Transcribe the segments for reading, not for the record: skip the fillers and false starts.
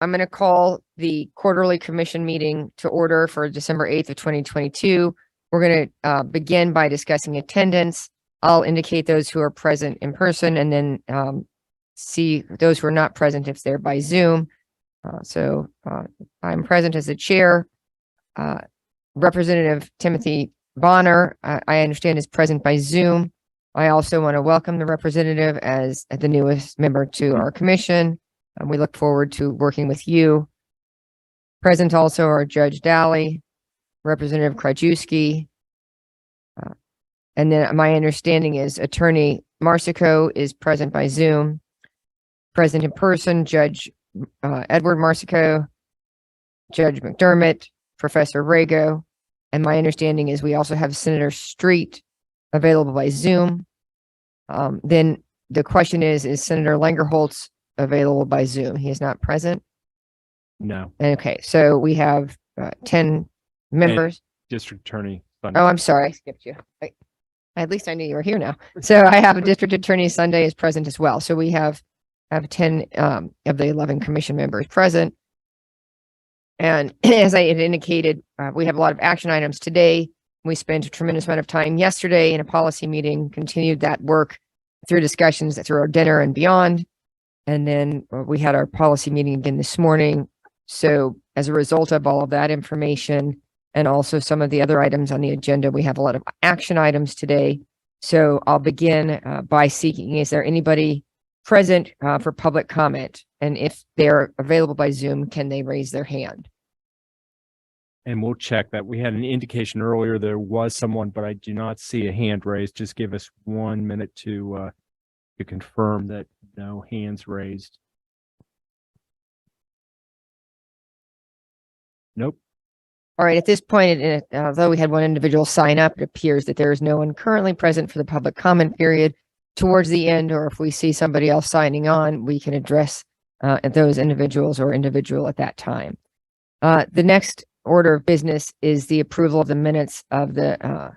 I'm going to call the quarterly commission meeting to order for December 8th of 2022. We're going to begin by discussing attendance. I'll indicate those who are present in person and then see those who are not present if they're by Zoom. I'm present as the chair. Representative Timothy Bonner, I understand, is present by Zoom. I also want to welcome the representative as the newest member to our commission. We look forward to working with you. Present also are Judge Daly, Representative Krajewski, and then my understanding is Attorney Marsico is present by Zoom. Present in person, Judge Edward Marsico, Judge McDermott, Professor Rago, and my understanding is we also have Senator Street available by Zoom. Then the question is Senator Langerholtz available by Zoom? He is not present? No. Okay, so we have 10 members. And District Attorney Sunday. Oh, I'm sorry, I skipped you. At least I knew you were here now. So I have District Attorney Sunday is present as well. So we have 10 of the 11 commission members present. And as I had indicated, we have a lot of action items today. We spent a tremendous amount of time yesterday in a policy meeting, continued that work through discussions through our dinner and beyond. And then we had our policy meeting again this morning. So as a result of all of that information and also some of the other items on the agenda, we have a lot of action items today. So I'll begin by seeking, is there anybody present for public comment? And if they're available by Zoom, can they raise their hand? And we'll check that. We had an indication earlier there was someone, but I do not see a hand raised. Just give us 1 minute to confirm that no hands raised. Nope. All right. At this point, although we had one individual sign up, it appears that there is no one currently present for the public comment period. Towards the end, or if we see somebody else signing on, we can address those individuals or individual at that time. The next order of business is the approval of the minutes of the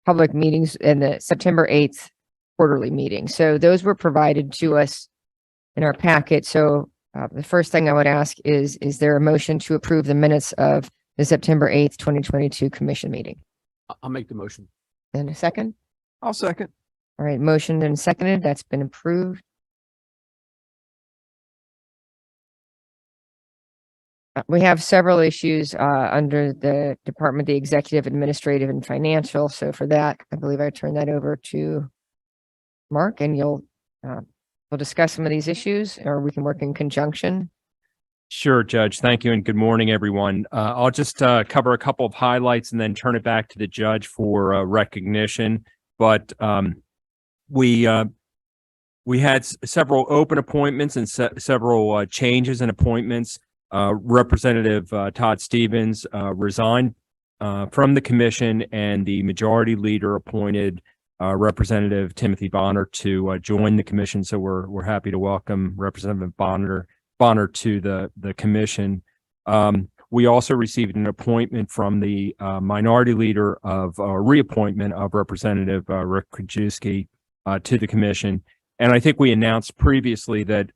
public meetings in the September 8th quarterly meeting. So those were provided to us in our packet. So the first thing I would ask is there a motion to approve the minutes of the September 8th, 2022 commission meeting? I'll make the motion. And a second? I'll second. All right, motioned and seconded. That's been approved. We have several issues under the Department of the Executive, Administrative, and Financial. So for that, I believe I turn that over to Mark, and we'll discuss some of these issues, or we can work in conjunction. Sure, Judge. Thank you, and good morning, everyone. I'll just cover a couple of highlights and then turn it back to the judge for recognition. But we had several open appointments and several changes in appointments. Representative Todd Stevens resigned from the commission, and the majority leader appointed Representative Timothy Bonner to join the commission. So we're happy to welcome Representative Bonner to the commission. We also received an appointment from the minority leader of reappointment of Representative Rick Krajewski to the commission. And I think we announced previously that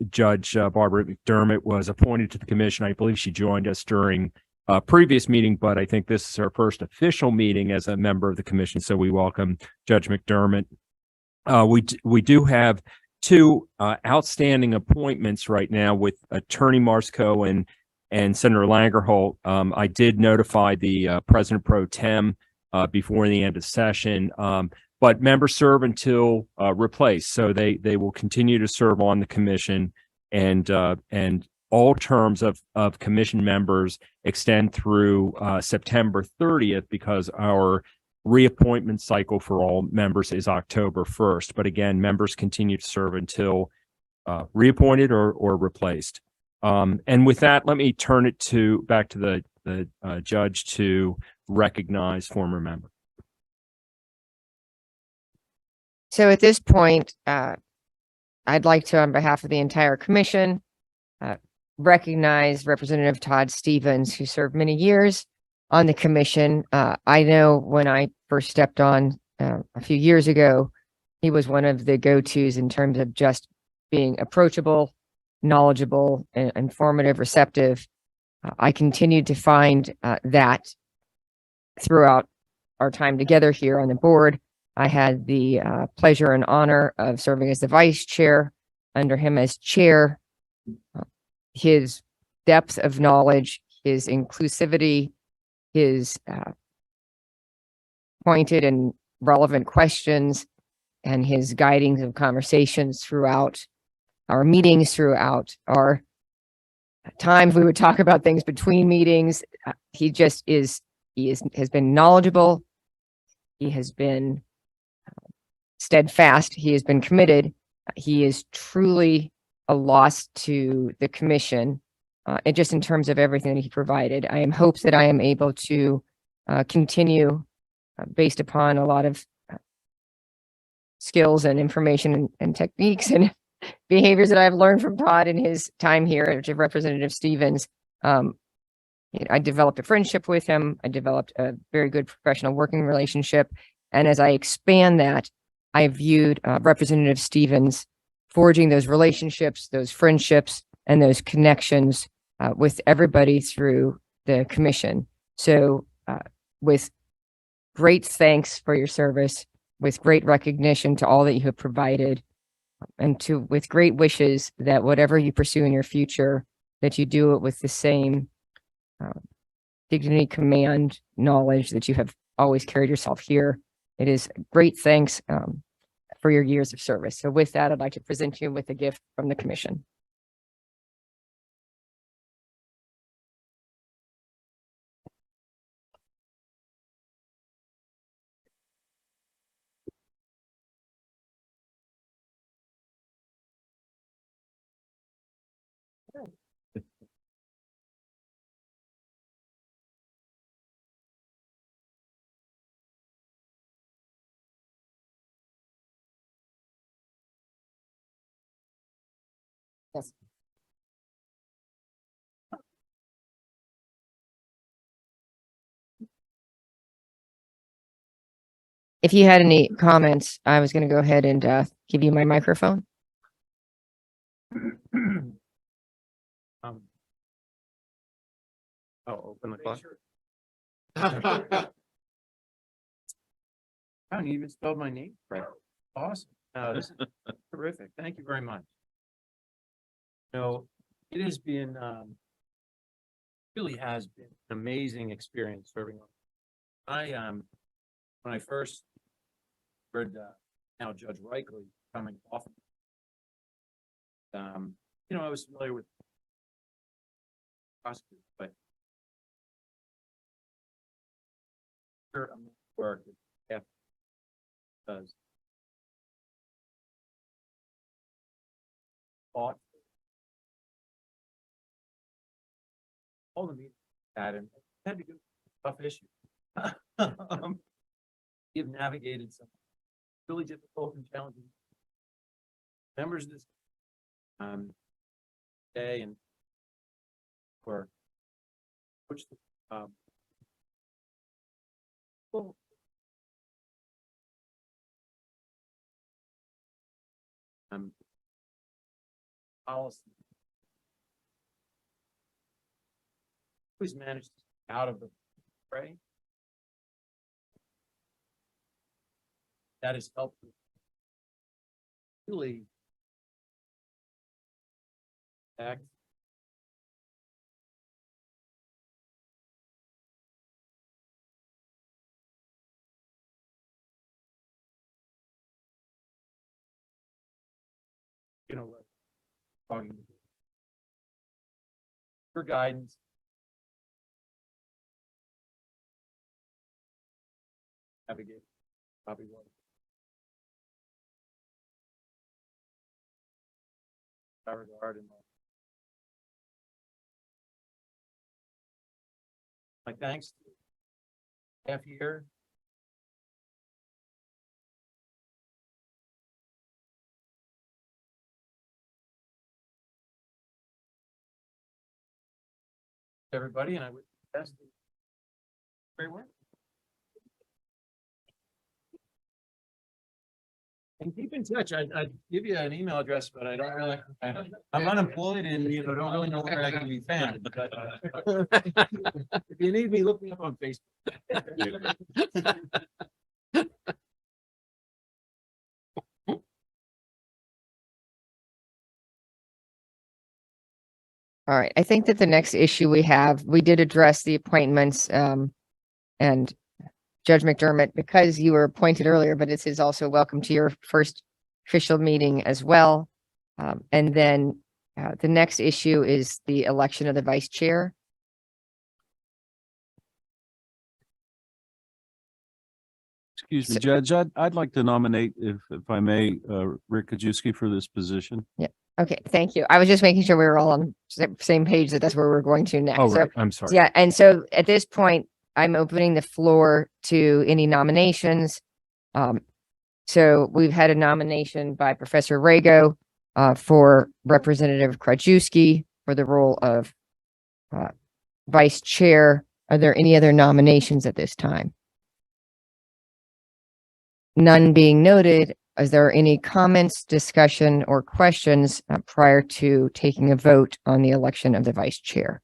Judge Barbara McDermott was appointed to the commission. I believe she joined us during a previous meeting, but I think this is her first official meeting as a member of the commission. So we welcome Judge McDermott. We do have two outstanding appointments right now with Attorney Marsico and Senator Langerholtz. I did notify the President Pro Tem before the end of session. But members serve until replaced, so they will continue to serve on the commission, and all terms of commission members extend through September 30th, because our reappointment cycle for all members is October 1st. But again, members continue to serve until reappointed or replaced. And with that, let me turn it back to the judge to recognize former members. So at this point, I'd like to, on behalf of the entire commission, recognize Representative Todd Stevens, who served many years on the commission. I know when I first stepped on a few years ago, he was one of the go-tos in terms of just being approachable, knowledgeable, and informative, receptive. I continued to find that throughout our time together here on the board. I had the pleasure and honor of serving as the vice chair under him as chair. His depth of knowledge, his inclusivity, his pointed and relevant questions, and his guiding of conversations throughout our meetings, throughout our times we would talk about things between meetings. He just is, has been knowledgeable. He has been steadfast. He has been committed. He is truly a loss to the commission, and just in terms of everything that he provided. I am hopes that I am able to continue based upon a lot of skills and information and techniques and behaviors that I've learned from Todd in his time here to Representative Stevens. I developed a friendship with him. I developed a very good professional working relationship. And as I expand that, I viewed Representative Stevens forging those relationships, those friendships, and those connections with everybody through the commission. So with great thanks for your service, with great recognition to all that you have provided, and with great wishes that whatever you pursue in your future, that you do it with the same dignity, command, knowledge that you have always carried yourself here. It is great thanks for your years of service. So with that, I'd like to present you with a gift from the commission. Yes. If you had any comments, I was going to go ahead and give you my microphone. Open the clock. I don't even spelled my name right. Awesome. This is terrific. Thank you very much. So it has been, really has been an amazing experience serving. When I first heard, now Judge Reichley coming off, I was familiar with prosecutors, but work that does thought all the meetings had and had to go tough issue. You've navigated some really difficult and challenging members of this day and for which well, policy always managed to stay out of the fray. That has helped really act talking for guidance. Navigate probably one. I regard in my thanks to staff here. Everybody, and I would best great work. And keep in touch. I'd give you an email address, but I don't really, I'm unemployed and, don't really know where I can be found. But if you need me, look me up on Facebook. All right. I think that the next issue we did address the appointments, and Judge McDermott, because you were appointed earlier, but this is also welcome to your first official meeting as well. And then the next issue is the election of the vice chair. Excuse me, So- Judge, I'd like to nominate, if I may, Rick Kajewski for this position. Okay, thank you. I was just making sure we were all on the same page that that's where we're going to next. Oh, So, right. I'm sorry. yeah, and so at this point, I'm opening the floor to any nominations. So we've had a nomination by Professor Rago for Representative Krajewski for the role of vice chair. Are there any other nominations at this time? None being noted, is there any comments, discussion, or questions prior to taking a vote on the election of the vice chair?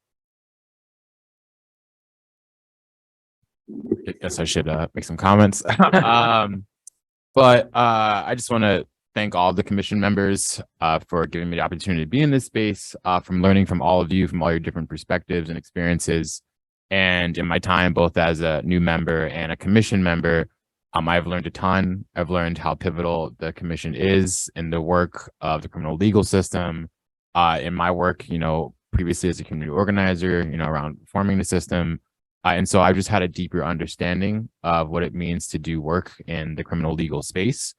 I guess I should make some comments. But I just want to thank all the commission members for giving me the opportunity to be in this space, from learning from all of you, from all your different perspectives and experiences. And in my time, both as a new member and a commission member, I've learned a ton. I've learned how pivotal the commission is in the work of the criminal legal system. In my work, previously as a community organizer, around reforming the system. And so I've just had a deeper understanding of what it means to do work in the criminal legal space.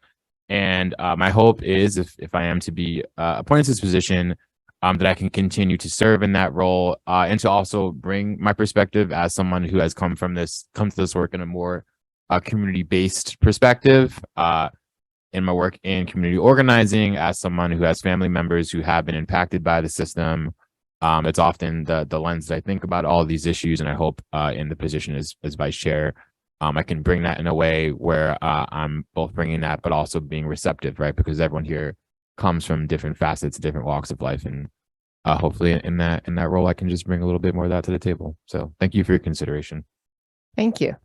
And my hope is, if I am to be appointed to this position, that I can continue to serve in that role, and to also bring my perspective as someone who has come to this work in a more community-based perspective, in my work in community organizing, as someone who has family members who have been impacted by the system. It's often the lens that I think about all of these issues, and I hope in the position as vice chair, I can bring that in a way where I'm both bringing that, but also being receptive, right? Because everyone here comes from different facets, different walks of life, and hopefully in that role, I can just bring a little bit more of that to the table. So thank you for your consideration. Thank you.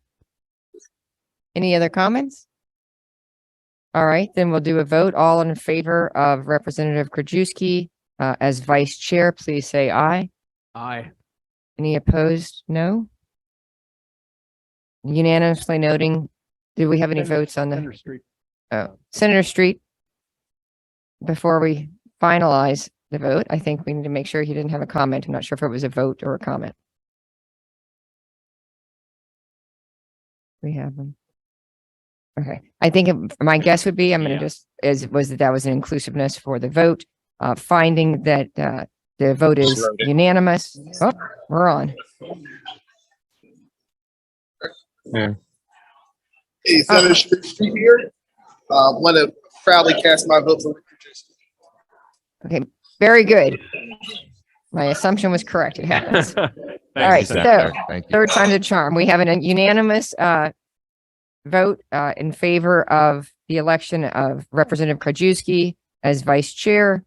Any other comments? All right, then we'll do a vote. All in favor of Representative Krajewski as vice chair, please say aye. Aye. Any opposed? No. Unanimously noting. Do we have any votes on the Center Street. Senator Street? Before we finalize the vote, I think we need to make sure he didn't have a comment. I'm not sure if it was a vote or a comment. We have them. Okay, I think my guess would be, I'm going to that was an inclusiveness for the vote, finding that the vote is unanimous. Oh, we're on. Hey, Senator Street here. Want to proudly cast my vote for Rick Kajewski. Okay, very good. My assumption was correct. It happens. Thank All right, you, so Senator. Thank you. third time's a charm. We have a unanimous vote in favor of the election of Representative Krajewski as vice chair.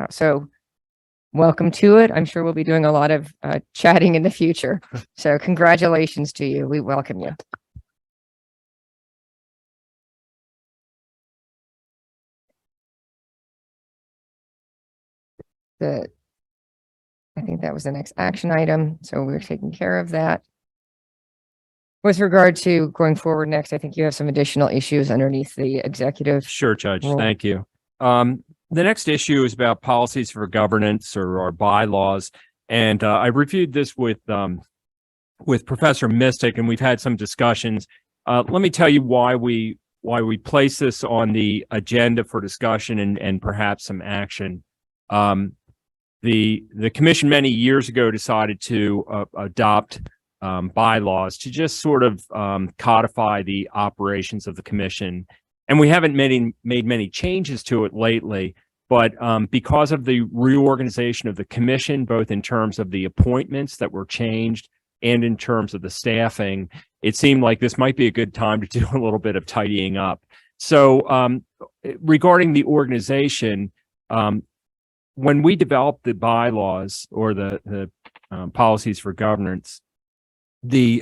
So welcome to it. I'm sure we'll be doing a lot of chatting in the future. So congratulations to you. We welcome you. I think that was the next action item. So we're taking care of that. With regard to going forward next, I think you have some additional issues underneath the executive. Sure, Judge. Roll. Thank you. The next issue is about policies for governance or bylaws. And I reviewed this with Professor Mystic, and we've had some discussions. Let me tell you why we place this on the agenda for discussion and perhaps some action. The commission many years ago decided to adopt bylaws to just sort of codify the operations of the commission. And we haven't made many changes to it lately, but because of the reorganization of the commission, both in terms of the appointments that were changed and in terms of the staffing, it seemed like this might be a good time to do a little bit of tidying up. So regarding the organization, when we developed the bylaws or the policies for governance, the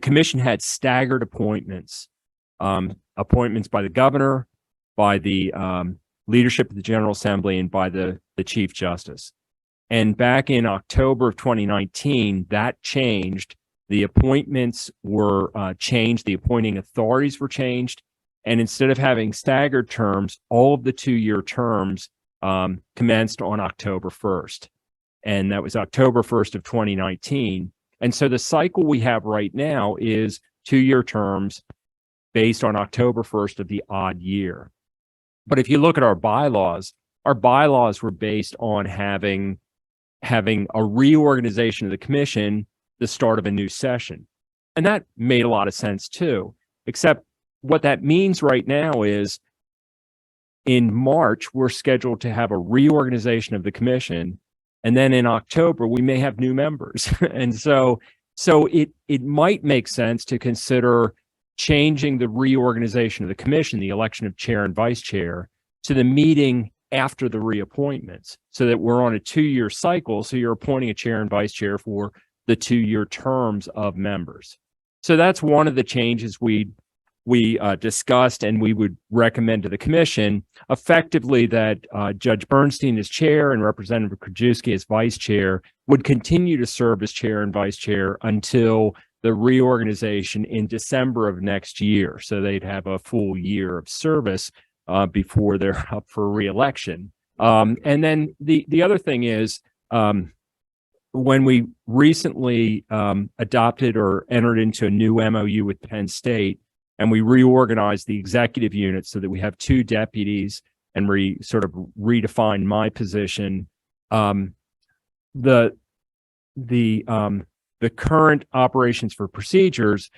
commission had staggered appointments, appointments by the governor, by the leadership of the General Assembly, and by the Chief Justice. And back in October of 2019, that changed. The appointments were changed. The appointing authorities were changed. And instead of having staggered terms, all of the 2-year terms commenced on October 1st. And that was October 1st of 2019. And so the cycle we have right now is 2-year terms based on October 1st of the odd year. But if you look at our bylaws were based on having a reorganization of the commission, the start of a new session. And that made a lot of sense too, except what that means right now is in March, we're scheduled to have a reorganization of the commission. And then in October, we may have new members. And so it might make sense to consider changing the reorganization of the commission, the election of chair and vice chair, to the meeting after the reappointments, so that we're on a 2-year cycle. So you're appointing a chair and vice chair for the 2-year terms of members. So that's one of the changes we discussed, and we would recommend to the commission effectively that Judge Bernstein as chair and Representative Krajewski as vice chair would continue to serve as chair and vice chair until the reorganization in December of next year. So they'd have a full year of service before they're up for re-election. And then the other thing is, when we recently adopted or entered into a new MOU with Penn State, and we reorganized the executive unit so that we have 2 deputies, and sort of redefined my position, the current operations for procedures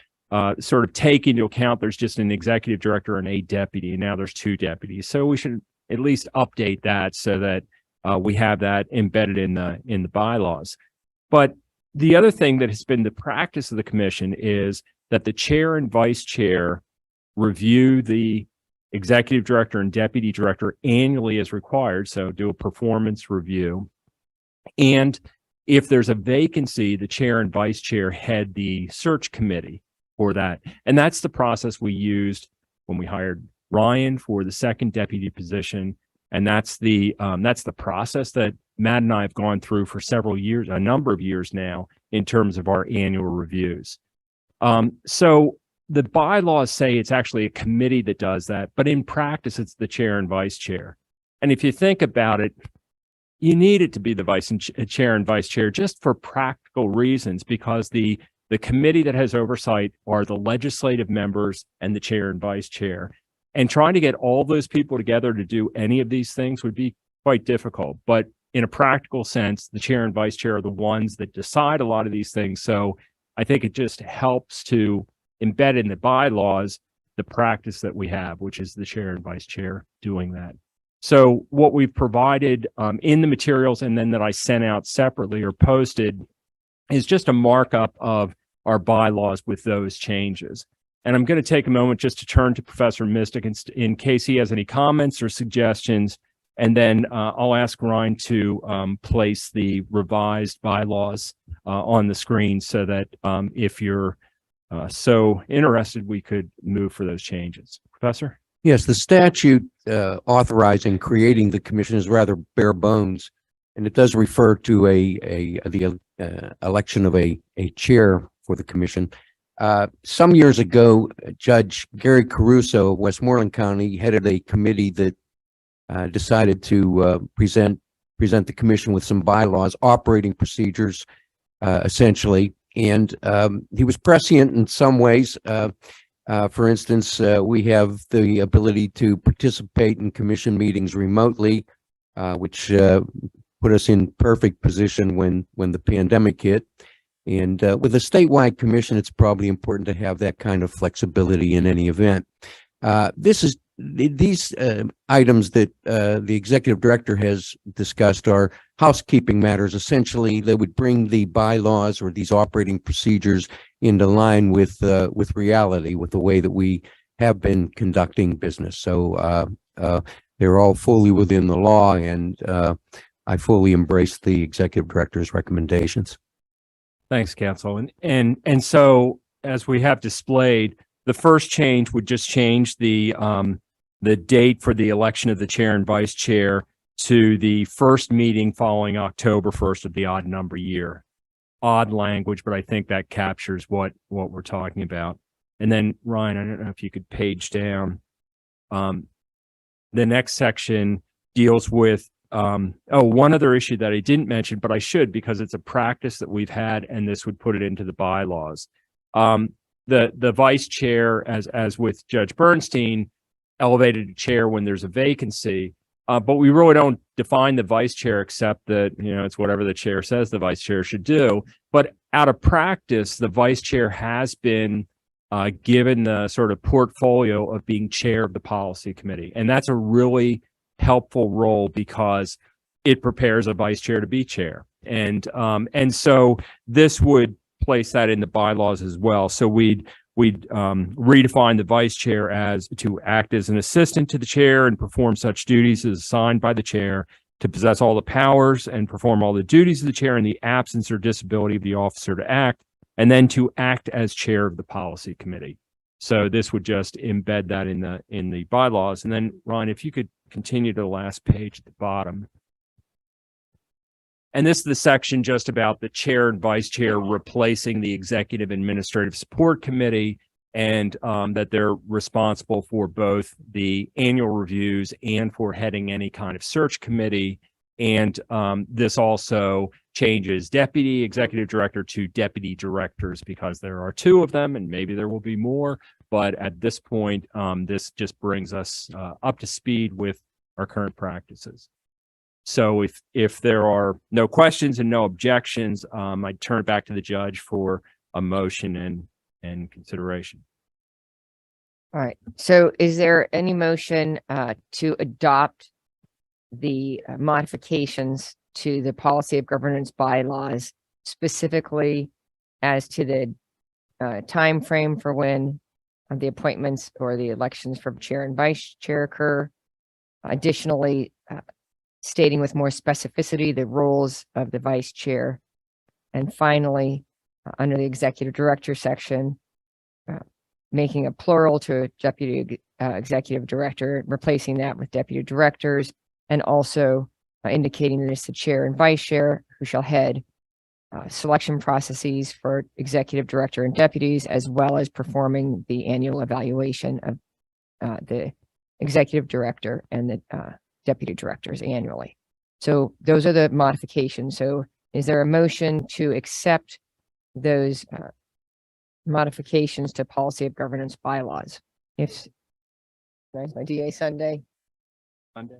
sort of take into account there's just an executive director and a deputy, and now there's 2 deputies. So we should at least update that so that we have that embedded in the bylaws. But the other thing that has been the practice of the commission is that the chair and vice chair review the executive director and deputy director annually as required. So do a performance review. And if there's a vacancy, the chair and vice chair head the search committee for that. And that's the process we used when we hired Ryan for the 2nd deputy position. And that's the process that Matt and I have gone through for several years, a number of years now, in terms of our annual reviews. So the bylaws say it's actually a committee that does that, but in practice, it's the chair and vice chair. And if you think about it, you need it to be the chair and vice chair just for practical reasons, because the committee that has oversight are the legislative members and the chair and vice chair. And trying to get all those people together to do any of these things would be quite difficult. But in a practical sense, the chair and vice chair are the ones that decide a lot of these things. So I think it just helps to embed in the bylaws the practice that we have, which is the chair and vice chair doing that. So what we've provided in the materials, and then that I sent out separately or posted, is just a markup of our bylaws with those changes. And I'm going to take a moment just to turn to Professor Mistek in case he has any comments or suggestions. And then I'll ask Ryan to place the revised bylaws on the screen so that if you're so interested, we could move for those changes. Professor? Yes, the statute authorizing creating the commission is rather bare bones, and it does refer to the election of a chair for the commission. Some years ago, Judge Gary Caruso of Westmoreland County headed a committee that decided to present the commission with some bylaws, operating procedures, essentially. And he was prescient in some ways. For instance, we have the ability to participate in commission meetings remotely, which put us in perfect position when the pandemic hit. And with a statewide commission, it's probably important to have that kind of flexibility in any event. These items that the executive director has discussed are housekeeping matters. Essentially, they would bring the bylaws or these operating procedures into line with reality, with the way that we have been conducting business. So they're all fully within the law, and I fully embrace the executive director's recommendations. Thanks, Council. And so as we have displayed, the first change would just change the date for the election of the chair and vice chair to the first meeting following October 1st of the odd number year. Odd language, but I think that captures what we're talking about. And then Ryan, I don't know if you could page down. The next section deals with one other issue that I didn't mention, but I should, because it's a practice that we've had, and this would put it into the bylaws. The vice chair, as with Judge Bernstein, elevated to chair when there's a vacancy. But we really don't define the vice chair, except that, it's whatever the chair says the vice chair should do. But out of practice, the vice chair has been given the sort of portfolio of being chair of the policy committee. And that's a really helpful role because it prepares a vice chair to be chair. And so this would place that in the bylaws as well. So we'd redefine the vice chair as to act as an assistant to the chair and perform such duties as assigned by the chair, to possess all the powers and perform all the duties of the chair in the absence or disability of the officer to act, and then to act as chair of the policy committee. So this would just embed that in the bylaws. And then Ryan, if you could continue to the last page at the bottom. And this is the section just about the chair and vice chair replacing the executive administrative support committee, and that they're responsible for both the annual reviews and for heading any kind of search committee. And this also changes deputy executive director to deputy directors, because there are two of them, and maybe there will be more. But at this point, this just brings us up to speed with our current practices. So if there are no questions and no objections, I'd turn it back to the judge for a motion and consideration. All right. So is there any motion to adopt the modifications to the policy of governance bylaws, specifically as to the time frame for when the appointments or the elections for chair and vice chair occur? Additionally, stating with more specificity the roles of the vice chair. And finally, under the executive director section, making a plural to a deputy executive director, replacing that with deputy directors, and also indicating that it's the chair and vice chair who shall head selection processes for executive director and deputies, as well as performing the annual evaluation of the executive director and the deputy directors annually. So those are the modifications. So is there a motion to accept those modifications to policy of governance bylaws? If, right, by DA Sunday and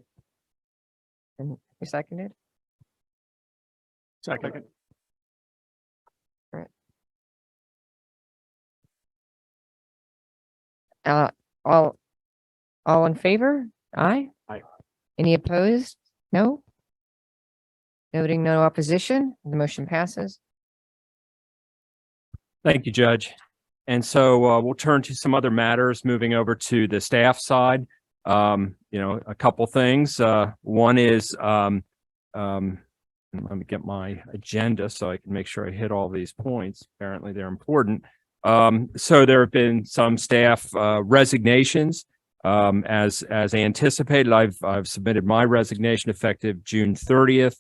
you seconded? Second. All in favor? Aye. Aye. Any opposed? No? Noting no opposition, the motion passes. Thank you, Judge. And so we'll turn to some other matters, moving over to the staff side. A couple things. One is, let me get my agenda so I can make sure I hit all these points. Apparently they're important. So there have been some staff resignations. As anticipated, I've submitted my resignation effective June 30th.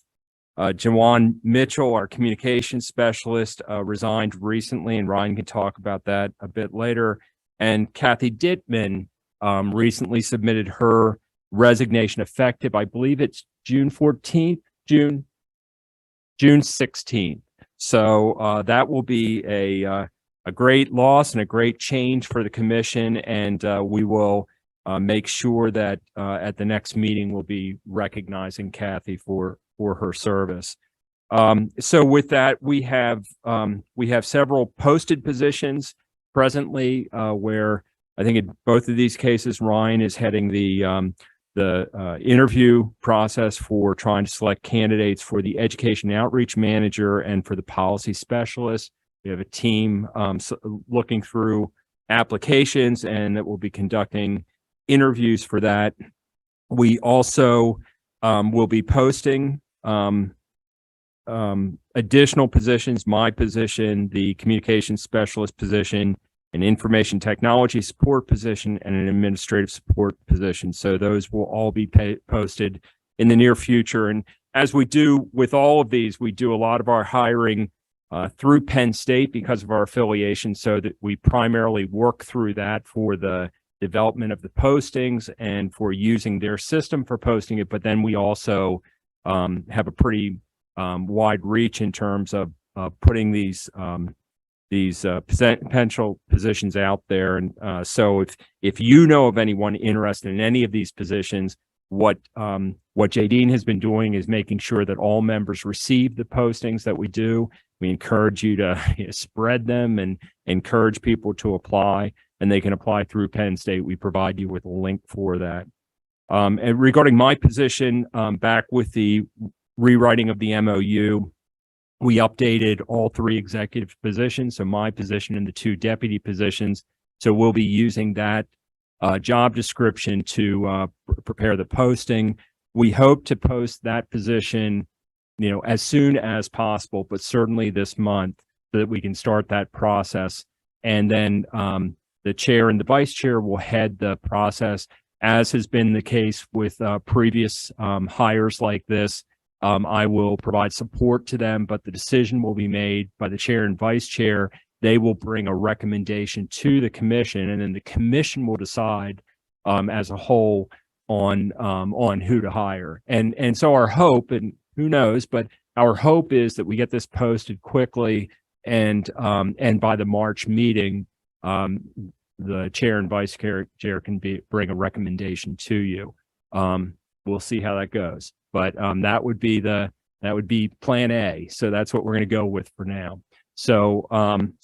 Jawan Mitchell, our communications specialist, resigned recently, and Ryan can talk about that a bit later. And Kathy Dittman recently submitted her resignation effective, I believe it's June 14th, June 16th. So that will be a great loss and a great change for the commission, and we will make sure that at the next meeting we'll be recognizing Kathy for her service. So with that, we have several posted positions presently where I think in both of these cases, Ryan is heading the interview process for trying to select candidates for the education outreach manager and for the policy specialist. We have a team looking through applications and that we'll be conducting interviews for that. We also will be posting additional positions, my position, the communications specialist position, an information technology support position, and an administrative support position. So those will all be posted in the near future. And as we do with all of these, we do a lot of our hiring through Penn State because of our affiliation, so that we primarily work through that for the development of the postings and for using their system for posting it. But then we also have a pretty wide reach in terms of putting these potential positions out there. And so if you know of anyone interested in any of these positions, what Jadine has been doing is making sure that all members receive the postings that we do. We encourage you to spread them and encourage people to apply, and they can apply through Penn State. We provide you with a link for that. And regarding my position, back with the rewriting of the MOU, we updated all 3 executive positions, so my position and the 2 deputy positions. So we'll be using that job description to prepare the posting. We hope to post that position, as soon as possible, but certainly this month, so that we can start that process. And then the chair and the vice chair will head the process, as has been the case with previous hires like this. I will provide support to them, but the decision will be made by the chair and vice chair. They will bring a recommendation to the commission, and then the commission will decide as a whole on who to hire. And so our hope, and who knows, but our hope is that we get this posted quickly, and by the March meeting, the chair and vice chair can bring a recommendation to you. We'll see how that goes. But that would be plan A. So that's what we're going to go with for now. So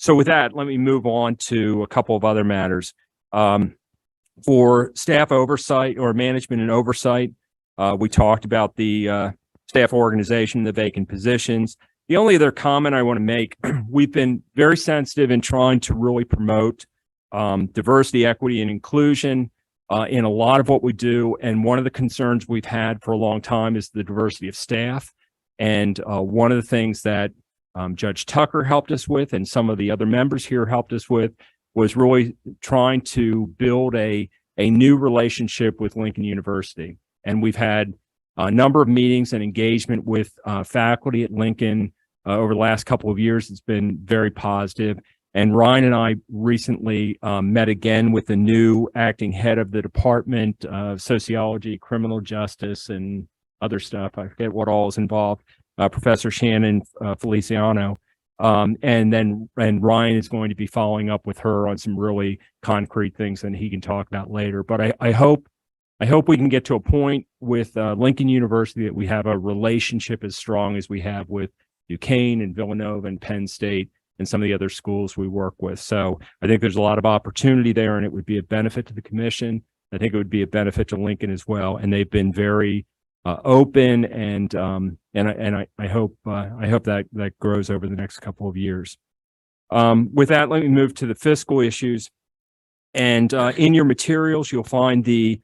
with that, let me move on to a couple of other matters. For staff oversight or management and oversight, we talked about the staff organization, the vacant positions. The only other comment I want to make, we've been very sensitive in trying to really promote diversity, equity, and inclusion in a lot of what we do. And one of the concerns we've had for a long time is the diversity of staff. And one of the things that Judge Tucker helped us with, and some of the other members here helped us with, was really trying to build a new relationship with Lincoln University. And we've had a number of meetings and engagement with faculty at Lincoln over the last couple of years. It's been very positive. And Ryan and I recently met again with the new acting head of the Department of Sociology, Criminal Justice, and other stuff. I forget what all is involved. Professor Shannon Feliciano. And Ryan is going to be following up with her on some really concrete things that he can talk about later. But I hope we can get to a point with Lincoln University that we have a relationship as strong as we have with Duquesne and Villanova and Penn State and some of the other schools we work with. So I think there's a lot of opportunity there, and it would be a benefit to the commission. I think it would be a benefit to Lincoln as well. And they've been very open, and I hope that grows over the next couple of years. With that, let me move to the fiscal issues. And in your materials, you'll find the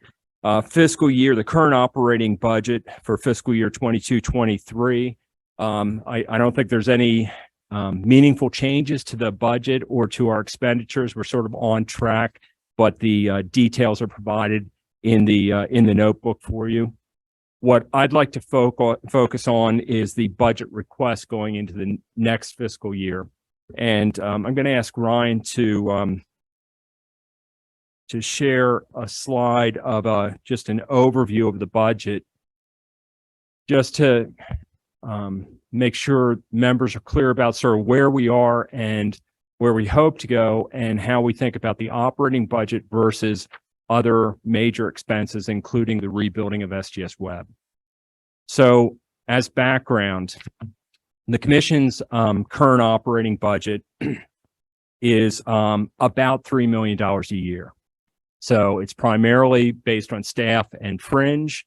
fiscal year, the current operating budget for fiscal year 22-23. I don't think there's any meaningful changes to the budget or to our expenditures. We're sort of on track, but the details are provided in the notebook for you. What I'd like to focus on is the budget request going into the next fiscal year. And I'm going to ask Ryan to share a slide of just an overview of the budget, just to make sure members are clear about sort of where we are and where we hope to go, and how we think about the operating budget versus other major expenses, including the rebuilding of SGS Web. So as background, the commission's current operating budget is about $3 million a year. So it's primarily based on staff and fringe.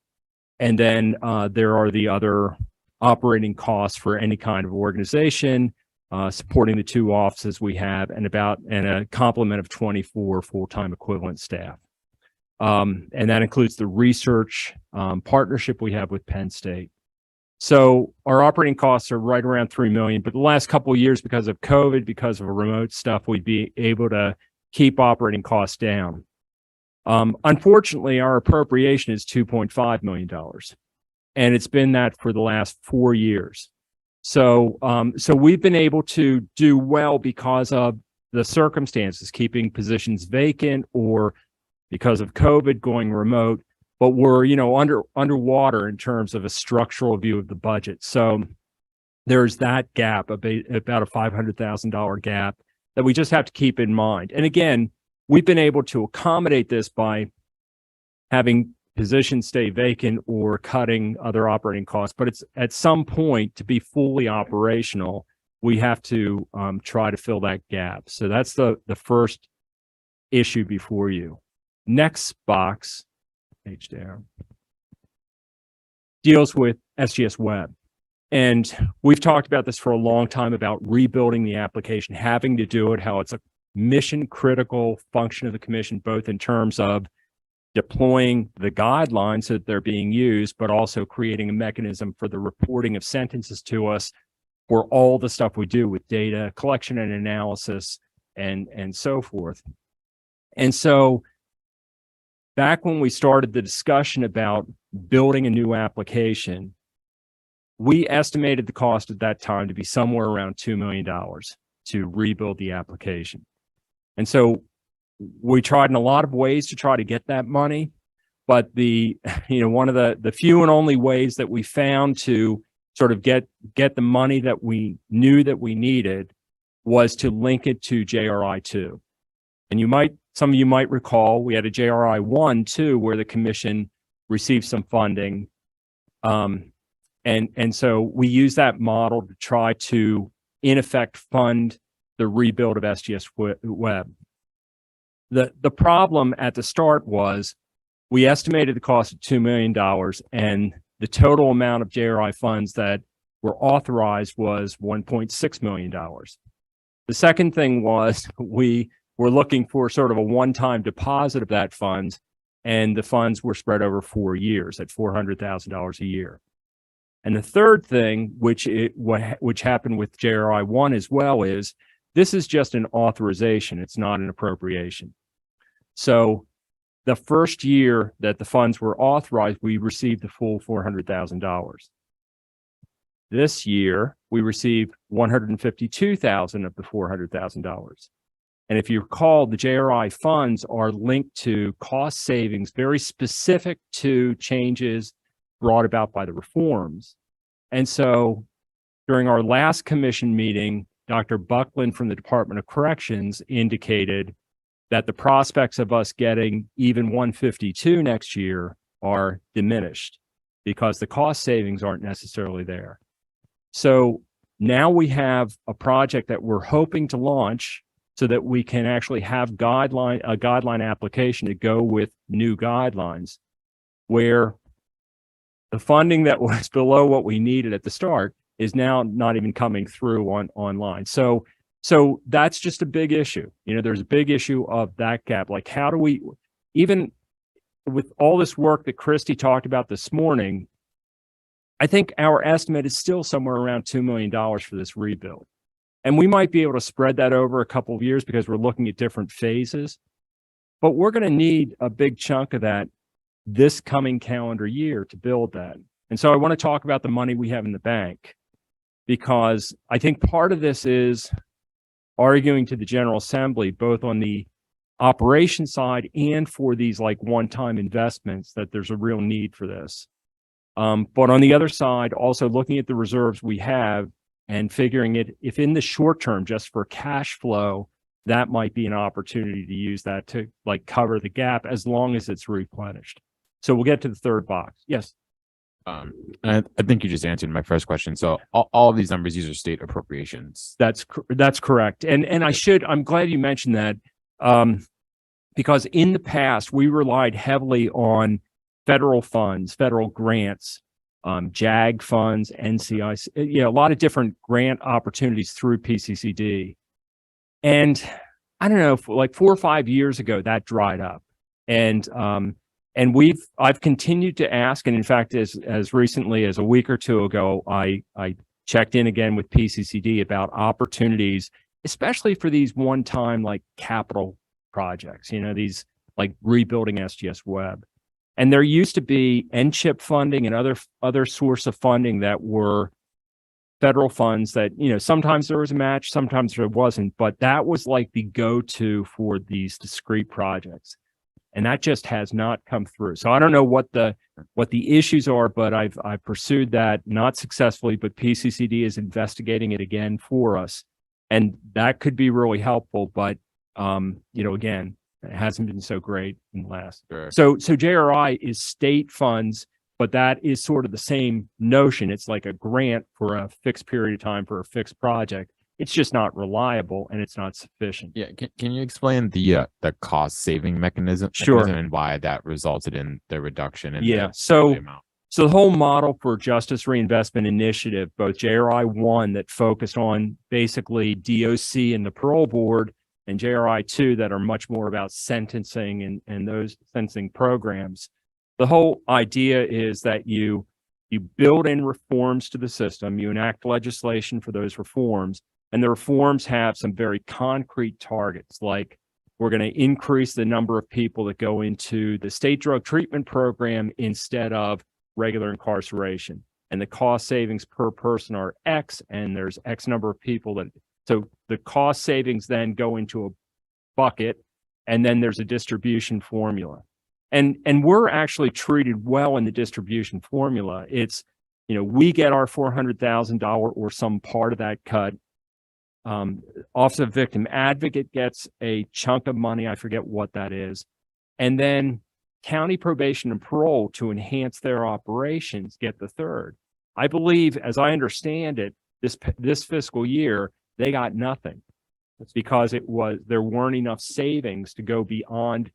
And then there are the other operating costs for any kind of organization, supporting the two offices we have and a complement of 24 full-time equivalent staff. And that includes the research partnership we have with Penn State. So our operating costs are right around 3 million, but the last couple of years, because of COVID, because of remote stuff, we'd be able to keep operating costs down. Unfortunately, our appropriation is $2.5 million, and it's been that for the last 4 years. So we've been able to do well because of the circumstances, keeping positions vacant or because of COVID going remote, but we're, underwater in terms of a structural view of the budget. So there's that gap, about a $500,000 gap that we just have to keep in mind. And again, we've been able to accommodate this by having positions stay vacant or cutting other operating costs. But it's at some point, to be fully operational, we have to try to fill that gap. So that's the first issue before you. Next box, page down, deals with SGS Web. And we've talked about this for a long time about rebuilding the application, having to do it, how it's a mission critical function of the commission, both in terms of deploying the guidelines so that they're being used, but also creating a mechanism for the reporting of sentences to us for all the stuff we do with data collection and analysis and so forth. And so back when we started the discussion about building a new application, we estimated the cost at that time to be somewhere around $2 million to rebuild the application. And so we tried in a lot of ways to try to get that money, but one of the few and only ways that we found to sort of get the money that we knew that we needed was to link it to JRI 2. And some of you might recall, we had a JRI 1 too, where the commission received some funding. And so we use that model to try to, in effect, fund the rebuild of SGS Web. The problem at the start was we estimated the cost of $2 million, and the total amount of JRI funds that were authorized was $1.6 million. The second thing was we were looking for sort of a one-time deposit of that funds, and the funds were spread over 4 years at $400,000 a year. And the third thing, which happened with JRI 1 as well, is this is just an authorization. It's not an appropriation. So the first year that the funds were authorized, we received the full $400,000. This year, we received $152,000 of the $400,000. And if you recall, the JRI funds are linked to cost savings very specific to changes brought about by the reforms. And so during our last commission meeting, Dr. Buckland from the Department of Corrections indicated that the prospects of us getting even 152 next year are diminished because the cost savings aren't necessarily there. So now we have a project that we're hoping to launch so that we can actually have a guideline application to go with new guidelines, where the funding that was below what we needed at the start is now not even coming through online. So that's just a big issue. There's a big issue of that gap. Like, how do we, even with all this work that Christy talked about this morning, I think our estimate is still somewhere around $2 million for this rebuild. And we might be able to spread that over a couple of years because we're looking at different phases, but we're going to need a big chunk of that this coming calendar year to build that. And so I want to talk about the money we have in the bank, because I think part of this is arguing to the General Assembly, both on the operation side and for these like one-time investments, that there's a real need for this. But on the other side, also looking at the reserves we have and figuring it, if in the short term, just for cash flow, that might be an opportunity to use that to like cover the gap as long as it's replenished. So we'll get to the third box. Yes. And I think you just answered my first question. So all of these numbers, these are state appropriations. That's correct. And I'm glad you mentioned that, because in the past we relied heavily on federal funds, federal grants JAG funds, NCIC, a lot of different grant opportunities through PCCD. And I don't know, like 4 or 5 years ago, that dried up. And I've continued to ask, and in fact, as recently as a week or two ago, I checked in again with PCCD about opportunities, especially for these one-time like capital projects, these like rebuilding SGS Web. And there used to be NCHIP funding and other source of funding that were federal funds that, sometimes there was a match, sometimes there wasn't, but that was like the go-to for these discrete projects. And that just has not come through. So I don't know what the issues are, but I've pursued that, not successfully, but PCCD is investigating it again for us. And that could be really helpful, but again, it hasn't been so great in the last. Sure. So JRI is state funds, but that is sort of the same notion. It's like a grant for a fixed period of time for a fixed project. It's just not reliable and it's not sufficient. Yeah, can you explain the cost saving mechanism? Sure. And why that resulted in the reduction in Yeah. the So amount? the whole model for Justice Reinvestment Initiative, both JRI 1 that focused on basically DOC and the parole board, and JRI 2 that are much more about sentencing and those sentencing programs. The whole idea is that you build in reforms to the system, you enact legislation for those reforms, and the reforms have some very concrete targets, like we're going to increase the number of people that go into the state drug treatment program instead of regular incarceration. And the cost savings per person are X, and there's X number of people that, so the cost savings then go into a bucket, and then there's a distribution formula. And we're actually treated well in the distribution formula. It's, we get our $400,000 or some part of that cut. Office of Victim Advocate gets a chunk of money. I forget what that is. And then county probation and parole, to enhance their operations, get the third. I believe, as I understand it, this fiscal year, they got nothing. It's because there weren't enough savings to go beyond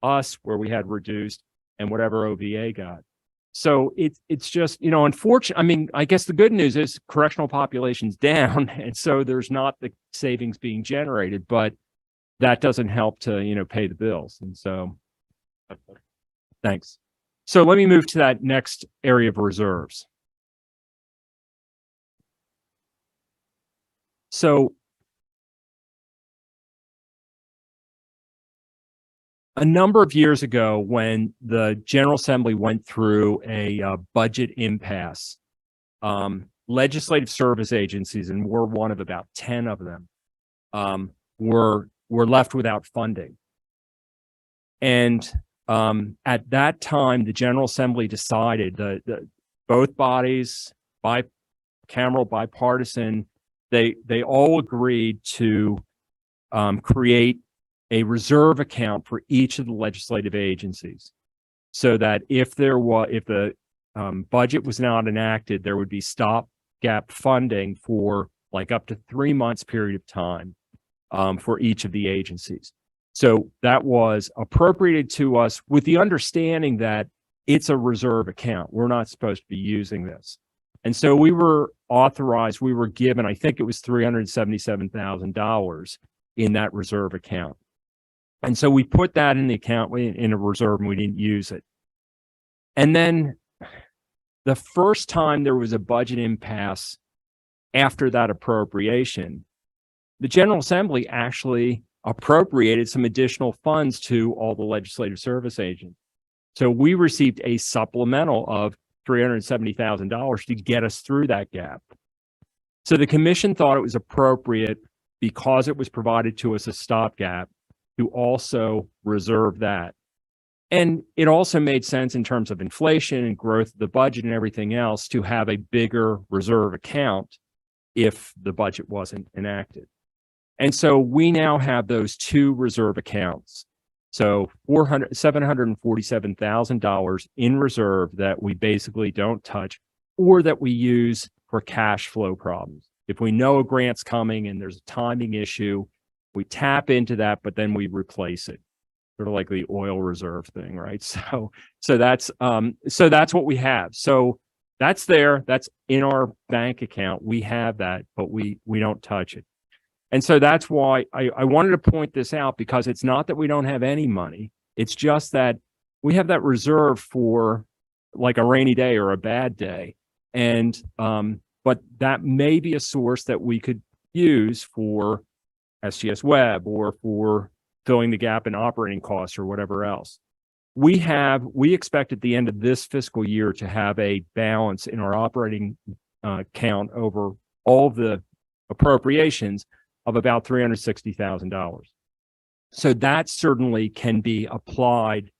us where we had reduced and whatever OVA got. So it's just, unfortunate. I mean, I guess the good news is correctional population's down, and so there's not the savings being generated, but that doesn't help to, pay the bills. And so, thanks. So let me move to that next area of reserves. So a number of years ago, when the General Assembly went through a budget impasse, legislative service agencies, and we're one of about 10 of them, were left without funding. And at that time, the General Assembly decided that both bodies, bicameral, bipartisan, they all agreed to create a reserve account for each of the legislative agencies, so that if the budget was not enacted, there would be stopgap funding for like up to 3 months period of time for each of the agencies. So that was appropriated to us with the understanding that it's a reserve account. We're not supposed to be using this. And so we were given, I think it was $377,000 in that reserve account. And so we put that in the account in a reserve, and we didn't use it. And then the first time there was a budget impasse after that appropriation, the General Assembly actually appropriated some additional funds to all the legislative service agents. So we received a supplemental of $370,000 to get us through that gap. So the commission thought it was appropriate, because it was provided to us a stopgap, to also reserve that. And it also made sense in terms of inflation and growth of the budget and everything else to have a bigger reserve account if the budget wasn't enacted. And so we now have those two reserve accounts. So $747,000 in reserve that we basically don't touch, or that we use for cash flow problems. If we know a grant's coming and there's a timing issue, we tap into that, but then we replace it, sort of like the oil reserve thing, right? So that's what we have. So that's there. That's in our bank account. We have that, but we don't touch it. And so that's why I wanted to point this out, because it's not that we don't have any money. It's just that we have that reserve for like a rainy day or a bad day. And, but that may be a source that we could use for SGS Web or for filling the gap in operating costs or whatever else. We expect at the end of this fiscal year to have a balance in our operating count over all of the appropriations of about $360,000. So that certainly can be applied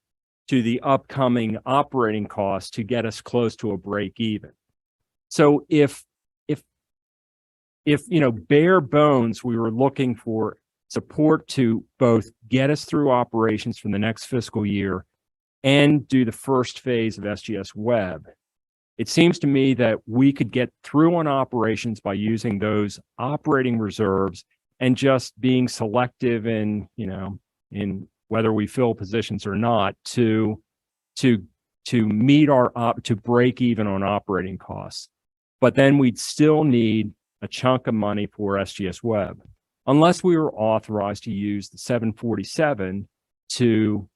to the upcoming operating costs to get us close to a break even. So if bare bones, we were looking for support to both get us through operations from the next fiscal year and do the first phase of SGS Web, it seems to me that we could get through on operations by using those operating reserves and just being selective in whether we fill positions or not to meet to break even on operating costs. But then we'd still need a chunk of money for SGS Web, unless we were authorized to use the 747 to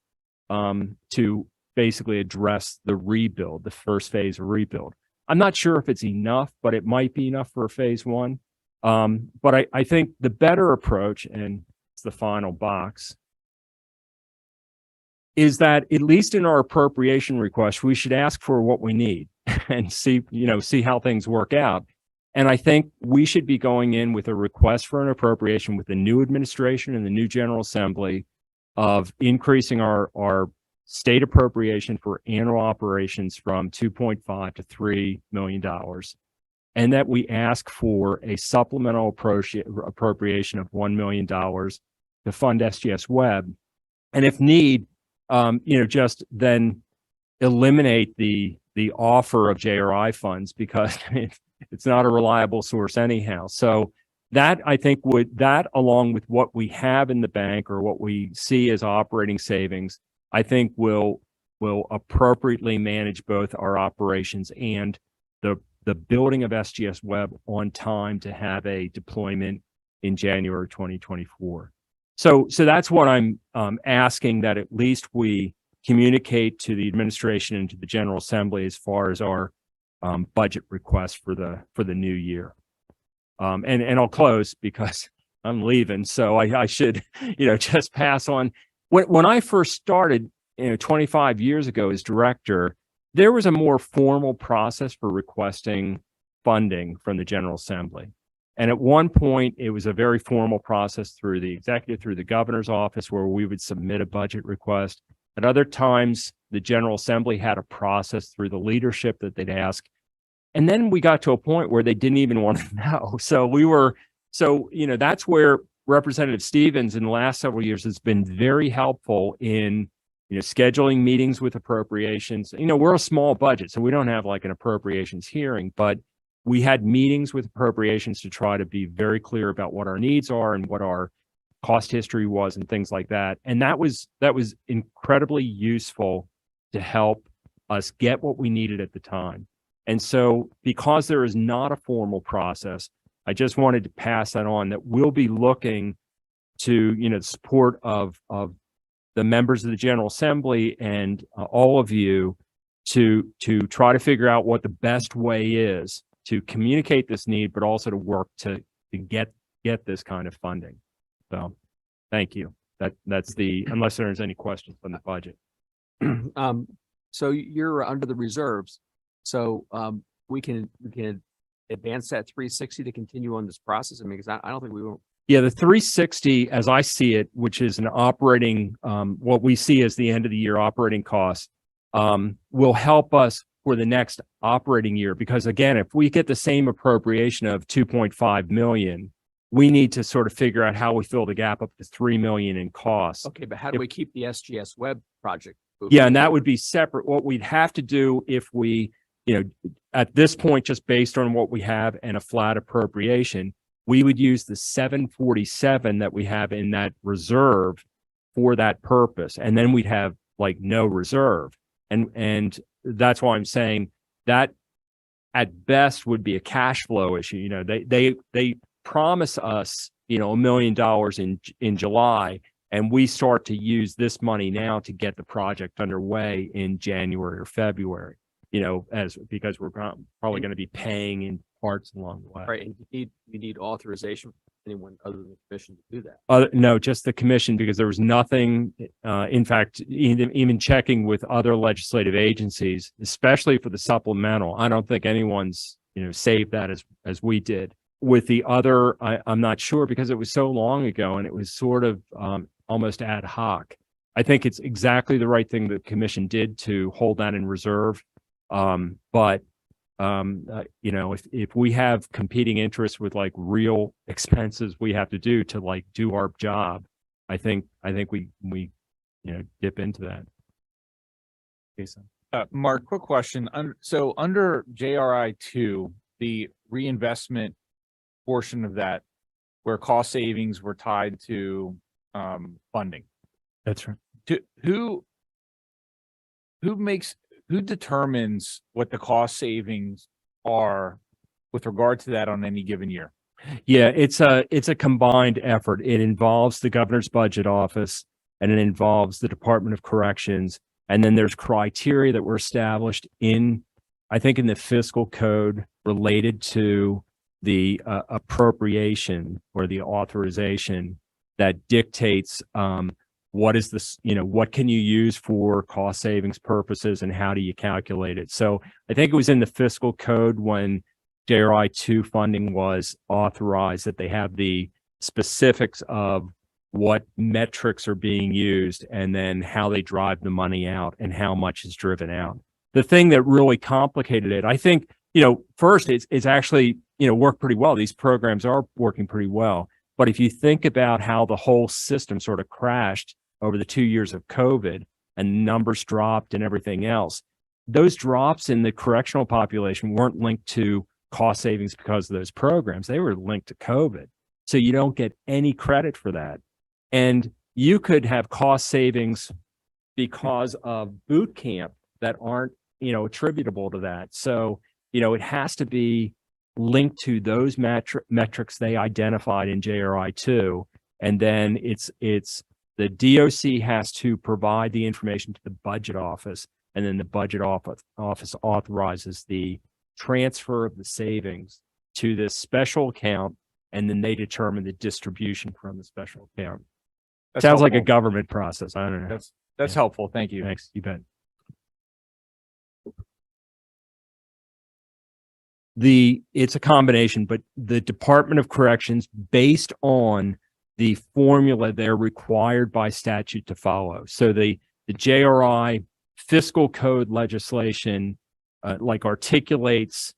basically address the rebuild, the first phase of rebuild. I'm not sure if it's enough, but it might be enough for phase one. But I think the better approach, and it's the final box, is that at least in our appropriation request, we should ask for what we need and see how things work out. And I think we should be going in with a request for an appropriation with the new administration and the new General Assembly of increasing our state appropriation for annual operations from 2.5 to $3 million. And that we ask for a supplemental appropriation of $1 million to fund SGS Web. And if need, just then eliminate the offer of JRI funds, because it's not a reliable source anyhow. So that, I think, that along with what we have in the bank or what we see as operating savings, I think will appropriately manage both our operations and the building of SGS Web on time to have a deployment in January 2024. So that's what I'm asking, that at least we communicate to the administration and to the General Assembly as far as our budget request for the new year. And I'll close because I'm leaving, so I should just pass on. When I first started 25 years ago as director, there was a more formal process for requesting funding from the General Assembly. And at one point, it was a very formal process through the executive, through the governor's office, where we would submit a budget request. At other times, the General Assembly had a process through the leadership that they'd ask. And then we got to a point where they didn't even want to know. So that's where Representative Stevens in the last several years has been very helpful in scheduling meetings with appropriations. We're a small budget, so we don't have like an appropriations hearing, but we had meetings with appropriations to try to be very clear about what our needs are and what our cost history was and things like that. And that was incredibly useful to help us get what we needed at the time. And so because there is not a formal process, I just wanted to pass that on, that we'll be looking to, the support of the members of the General Assembly and all of you to try to figure out what the best way is to communicate this need, but also to work to get this kind of funding. So thank you. That's unless there's any questions on the budget. So you're under the reserves. So we can advance that 360 to continue on this process. I mean, because I don't think we will. Yeah, the 360, as I see it, which is an operating, what we see as the end of the year operating costs, will help us for the next operating year. Because again, if we get the same appropriation of 2.5 million, we need to sort of figure out how we fill the gap up to 3 million in costs. Okay, but how do we keep the SGS Web project moving? Yeah, and that would be separate. What we'd have to do if we, at this point, just based on what we have and a flat appropriation, we would use the 747 that we have in that reserve for that purpose. And then we'd have like no reserve. And that's why I'm saying that at best would be a cash flow issue. You know, they promise us, you know, $1 million in July, and we start to use this money now to get the project underway in January or February, you know, because we're probably going to be paying in parts along the way. Right, and you need authorization from anyone other than the commission to do that. No, just the commission, because there was nothing, in fact, even checking with other legislative agencies, especially for the supplemental, I don't think anyone's, you know, saved that as we did. With the other, I'm not sure, because it was so long ago and it was sort of almost ad hoc. I think it's exactly the right thing the commission did to hold that in reserve. But you know, if we have competing interests with like real expenses we have to do to like do our job, I think we you know, dip into that. Jason. Mark, quick question. So under JRI 2, the reinvestment portion of that, where cost savings were tied to funding, That's right. who determines what the cost savings are with regard to that on any given year? Yeah, it's a combined effort. It involves the governor's budget office, and it involves the Department of Corrections. And then there's criteria that were established I think in the fiscal code related to the appropriation or the authorization that dictates what is this, you know, what can you use for cost savings purposes and how do you calculate it? So I think it was in the fiscal code when JRI 2 funding was authorized that they have the specifics of what metrics are being used and then how they drive the money out and how much is driven out. The thing that really complicated it, I think, you know, first it's actually, you know, worked pretty well. These programs are working pretty well. But if you think about how the whole system sort of crashed over the 2 years of COVID and numbers dropped and everything else, those drops in the correctional population weren't linked to cost savings because of those programs. They were linked to COVID. So you don't get any credit for that. And you could have cost savings because of boot camp that aren't, you know, attributable to that. So, you know, it has to be linked to those metrics they identified in JRI 2. And then it's the DOC has to provide the information to the budget office, and then the budget office authorizes the transfer of the savings to this special account, and then they determine the distribution from the special account. That's Sounds like a helpful. government process. I don't know. That's Yeah. helpful. Thank you. Thanks. You bet. It's a combination, but the Department of Corrections, based on the formula they're required by statute to follow. So the JRI fiscal code legislation like articulates,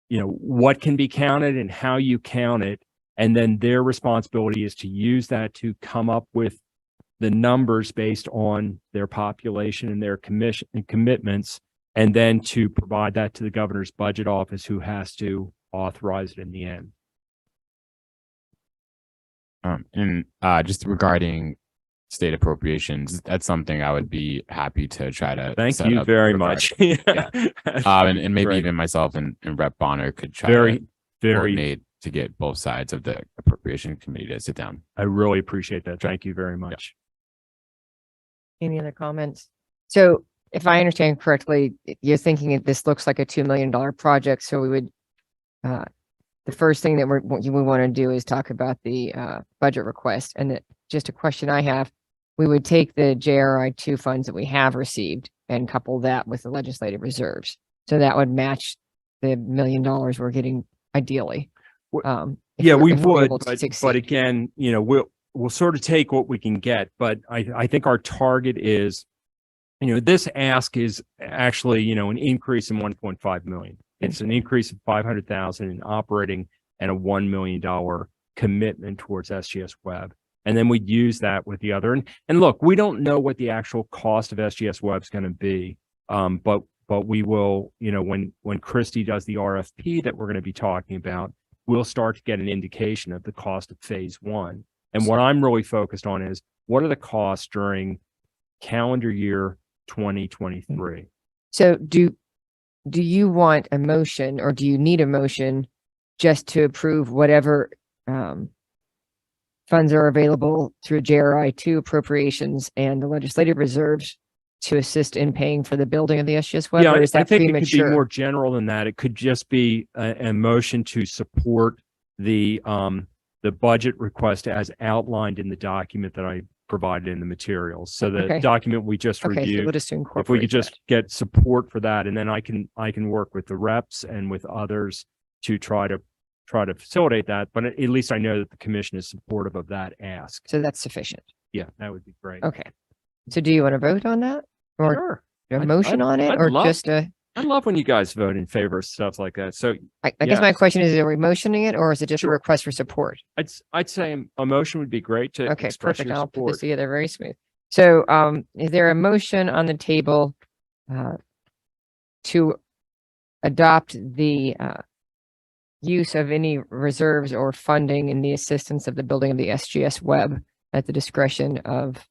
you know, what can be counted and how you count it. And then their responsibility is to use that to come up with the numbers based on their population and their commission and commitments, and then to provide that to the governor's budget office, who has to authorize it in the end. And just regarding state appropriations, that's something I would be happy to try to Thank set you up very regarding- much. Yeah. And maybe Great. even myself and Rep Bonner could try Very, to very, coordinate to get both sides of the appropriation committee to sit down. I really appreciate that. Thank you very much. Any other comments? So if I understand correctly, you're thinking that this looks like a $2 million project, so we would, the first thing that we want to do is talk about the budget request. And just a question I have, we would take the JRI 2 funds that we have received and couple that with the legislative reserves. So that would match the $1 million we're getting ideally. If Yeah, we if we're would, able to but succeed. again, you know, we'll sort of take what we can get, but I think our target is, you know, this ask is actually, you know, an increase in 1.5 million. It's an increase of 500,000 in operating and a $1 million commitment towards SGS Web. And then we'd use that with the other. And look, we don't know what the actual cost of SGS Web is going to be. But we will, you know, when Christie does the RFP that we're going to be talking about, we'll start to get an indication of the cost of phase 1. And what I'm really focused on is, what are the costs during calendar year 2023? So do you want a motion or do you need a motion just to approve whatever, funds are available through JRI two appropriations and the legislative reserves to assist in paying for the building of the SGS web? Yeah, Or is I that think it could be premature? more general than that. It could just be a motion to support the budget request as outlined in the document that I provided in the materials. So the Okay. document we just Okay, so reviewed, we'll just if we incorporate could just get support for that, and then I can work with the reps and with others to try to facilitate that. But at least I know that the commission is supportive of that ask. So that's sufficient. Yeah, that would be great. Okay. So do you want to vote on that? Or Sure. a I'd- motion on it I'd or love just a, I love when you guys vote in favor of stuff like that. So I guess my Yes. question is, are we motioning it or is it just a Sure. request for support? I'd say a motion would be great to Okay, express perfect. your I'll put support. this together very smooth. So, is there a motion on the table, to adopt the, use of any reserves or funding in the assistance of the building of the SGS web at the discretion of,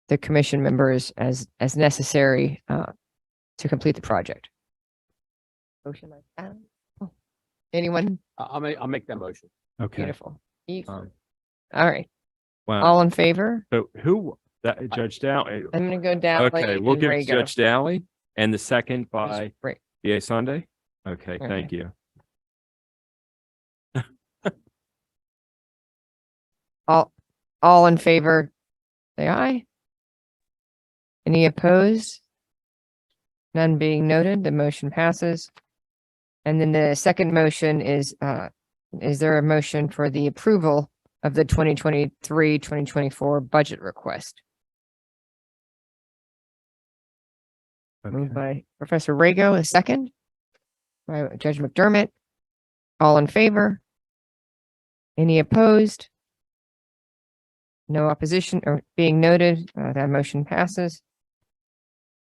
the commission members as necessary, to complete the project? Motion like that? Oh, anyone? I'll make that motion. Okay. Beautiful. Um, All right. Wow. All in favor? So who, that Judge Dow? I'm gonna go down. Okay, we'll give it to Judge Dowling and the second by Right. DA Sunday. Okay, Okay. thank you. All in favor, say aye. Any opposed? None being noted, the motion passes. And then the second motion is there a motion for the approval of the 2023-2024 budget request? Moved by Professor Rago, a second. By Judge McDermott. All in favor? Any opposed? No opposition or being noted, that motion passes.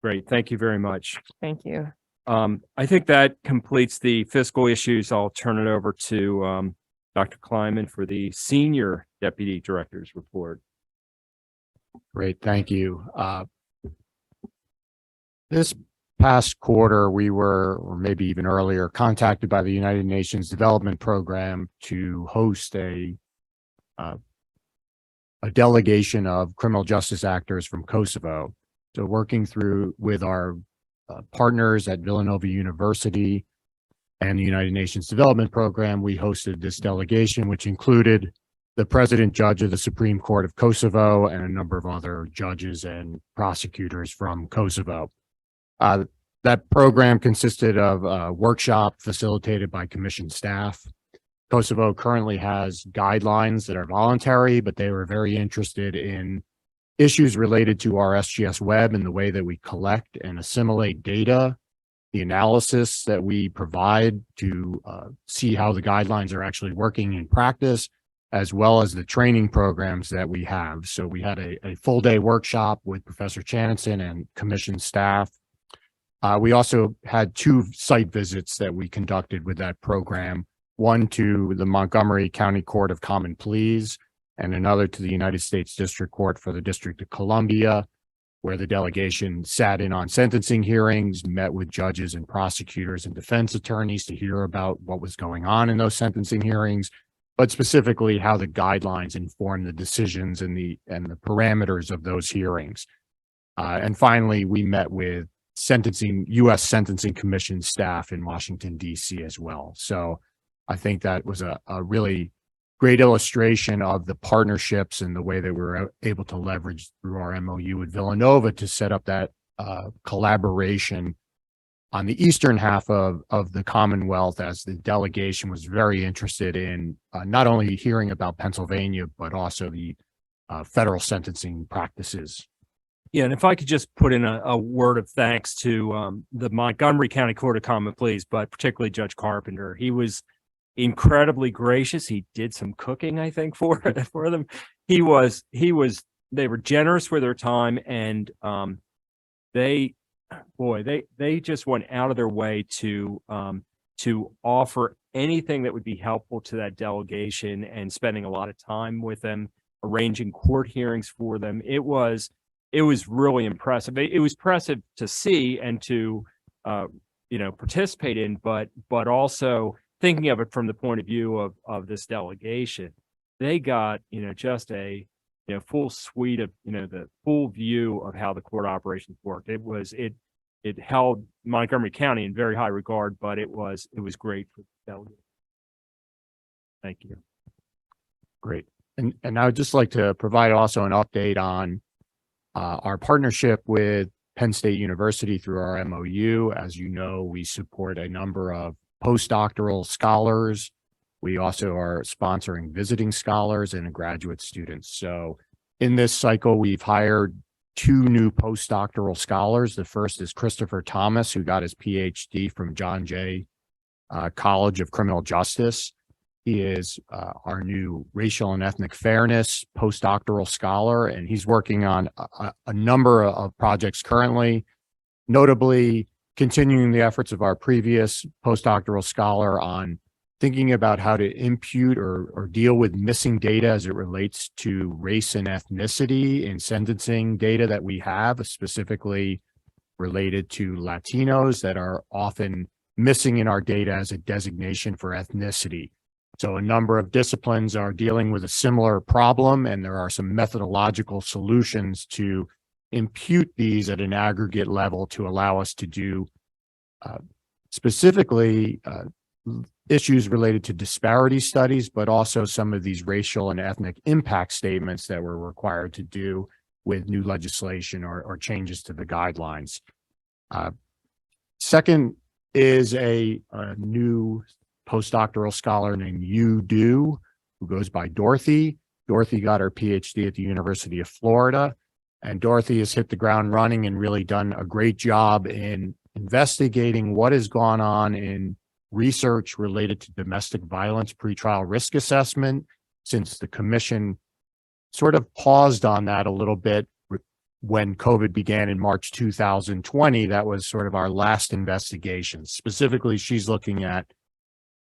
Great, thank you very much. Thank you. I think that completes the fiscal issues. I'll turn it over to Dr. Kleiman for the Senior Deputy Director's report. Great, thank you. This past quarter, we were, or maybe even earlier, contacted by the United Nations Development Program to host a delegation of criminal justice actors from Kosovo. So working through with our partners at Villanova University and the United Nations Development Program, we hosted this delegation, which included the President Judge of the Supreme Court of Kosovo and a number of other judges and prosecutors from Kosovo. That program consisted of a workshop facilitated by commission staff. Kosovo currently has guidelines that are voluntary, but they were very interested in issues related to our SGS web and the way that we collect and assimilate data, the analysis that we provide to see how the guidelines are actually working in practice, as well as the training programs that we have. So we had a full day workshop with Professor Chanison and commission staff. We also had 2 site visits that we conducted with that program, one to the Montgomery County Court of Common Pleas and another to the United States District Court for the District of Columbia, where the delegation sat in on sentencing hearings, met with judges and prosecutors and defense attorneys to hear about what was going on in those sentencing hearings, but specifically how the guidelines inform the decisions and the parameters of those hearings. And finally, we met with U.S. Sentencing Commission staff in Washington, D.C. as well. So I think that was a really great illustration of the partnerships and the way that we were able to leverage through our MOU with Villanova to set up that collaboration on the eastern half of the Commonwealth, as the delegation was very interested in not only hearing about Pennsylvania, but also the federal sentencing practices. Yeah, and if I could just put in a word of thanks to the Montgomery County Court of Common Pleas, but particularly Judge Carpenter. He was incredibly gracious. He did some cooking, I think, for them. They were generous with their time, and they just went out of their way to offer anything that would be helpful to that delegation, and spending a lot of time with them, arranging court hearings for them. It was it was really impressive. It was impressive to see and to, participate in, but also thinking of it from the point of view of this delegation, they got, just a, full suite of, the full view of how the court operations worked. It held Montgomery County in very high regard, but it was great for the delegate. Thank you. Great. And I would just like to provide also an update on our partnership with Penn State University through our MOU. As you know, we support a number of postdoctoral scholars. We also are sponsoring visiting scholars and graduate students. So in this cycle, we've hired 2 new postdoctoral scholars. The first is Christopher Thomas, who got his PhD from John Jay College of Criminal Justice. He is our new racial and ethnic fairness postdoctoral scholar, and he's working on a number of projects currently, notably continuing the efforts of our previous postdoctoral scholar on thinking about how to impute or deal with missing data as it relates to race and ethnicity in sentencing data that we have, specifically related to Latinos that are often missing in our data as a designation for ethnicity. So a number of disciplines are dealing with a similar problem, and there are some methodological solutions to impute these at an aggregate level to allow us to do specifically issues related to disparity studies, but also some of these racial and ethnic impact statements that we're required to do with new legislation or changes to the guidelines. Second is a new postdoctoral scholar named Yu Du, who goes by Dorothy. Dorothy got her PhD at the University of Florida, and Dorothy has hit the ground running and really done a great job in investigating what has gone on in research related to domestic violence pretrial risk assessment since the commission sort of paused on that a little bit when COVID began in March 2020. That was sort of our last investigation. Specifically, she's looking at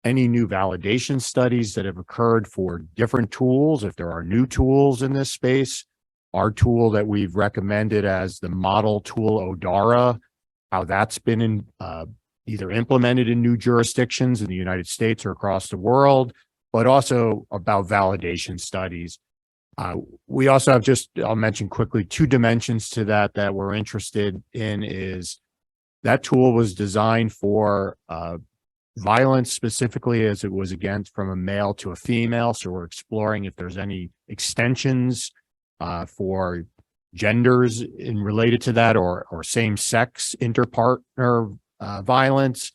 any new validation studies that have occurred for different tools, if there are new tools in this space. Our tool that we've recommended as the model tool, ODARA, how that's been either implemented in new jurisdictions in the United States or across the world, but also about validation studies. We also have I'll mention quickly, 2 dimensions to that we're interested in. Is that tool was designed for violence specifically as it was against from a male to a female. So we're exploring if there's any extensions for genders in related to that or same-sex interpartner violence.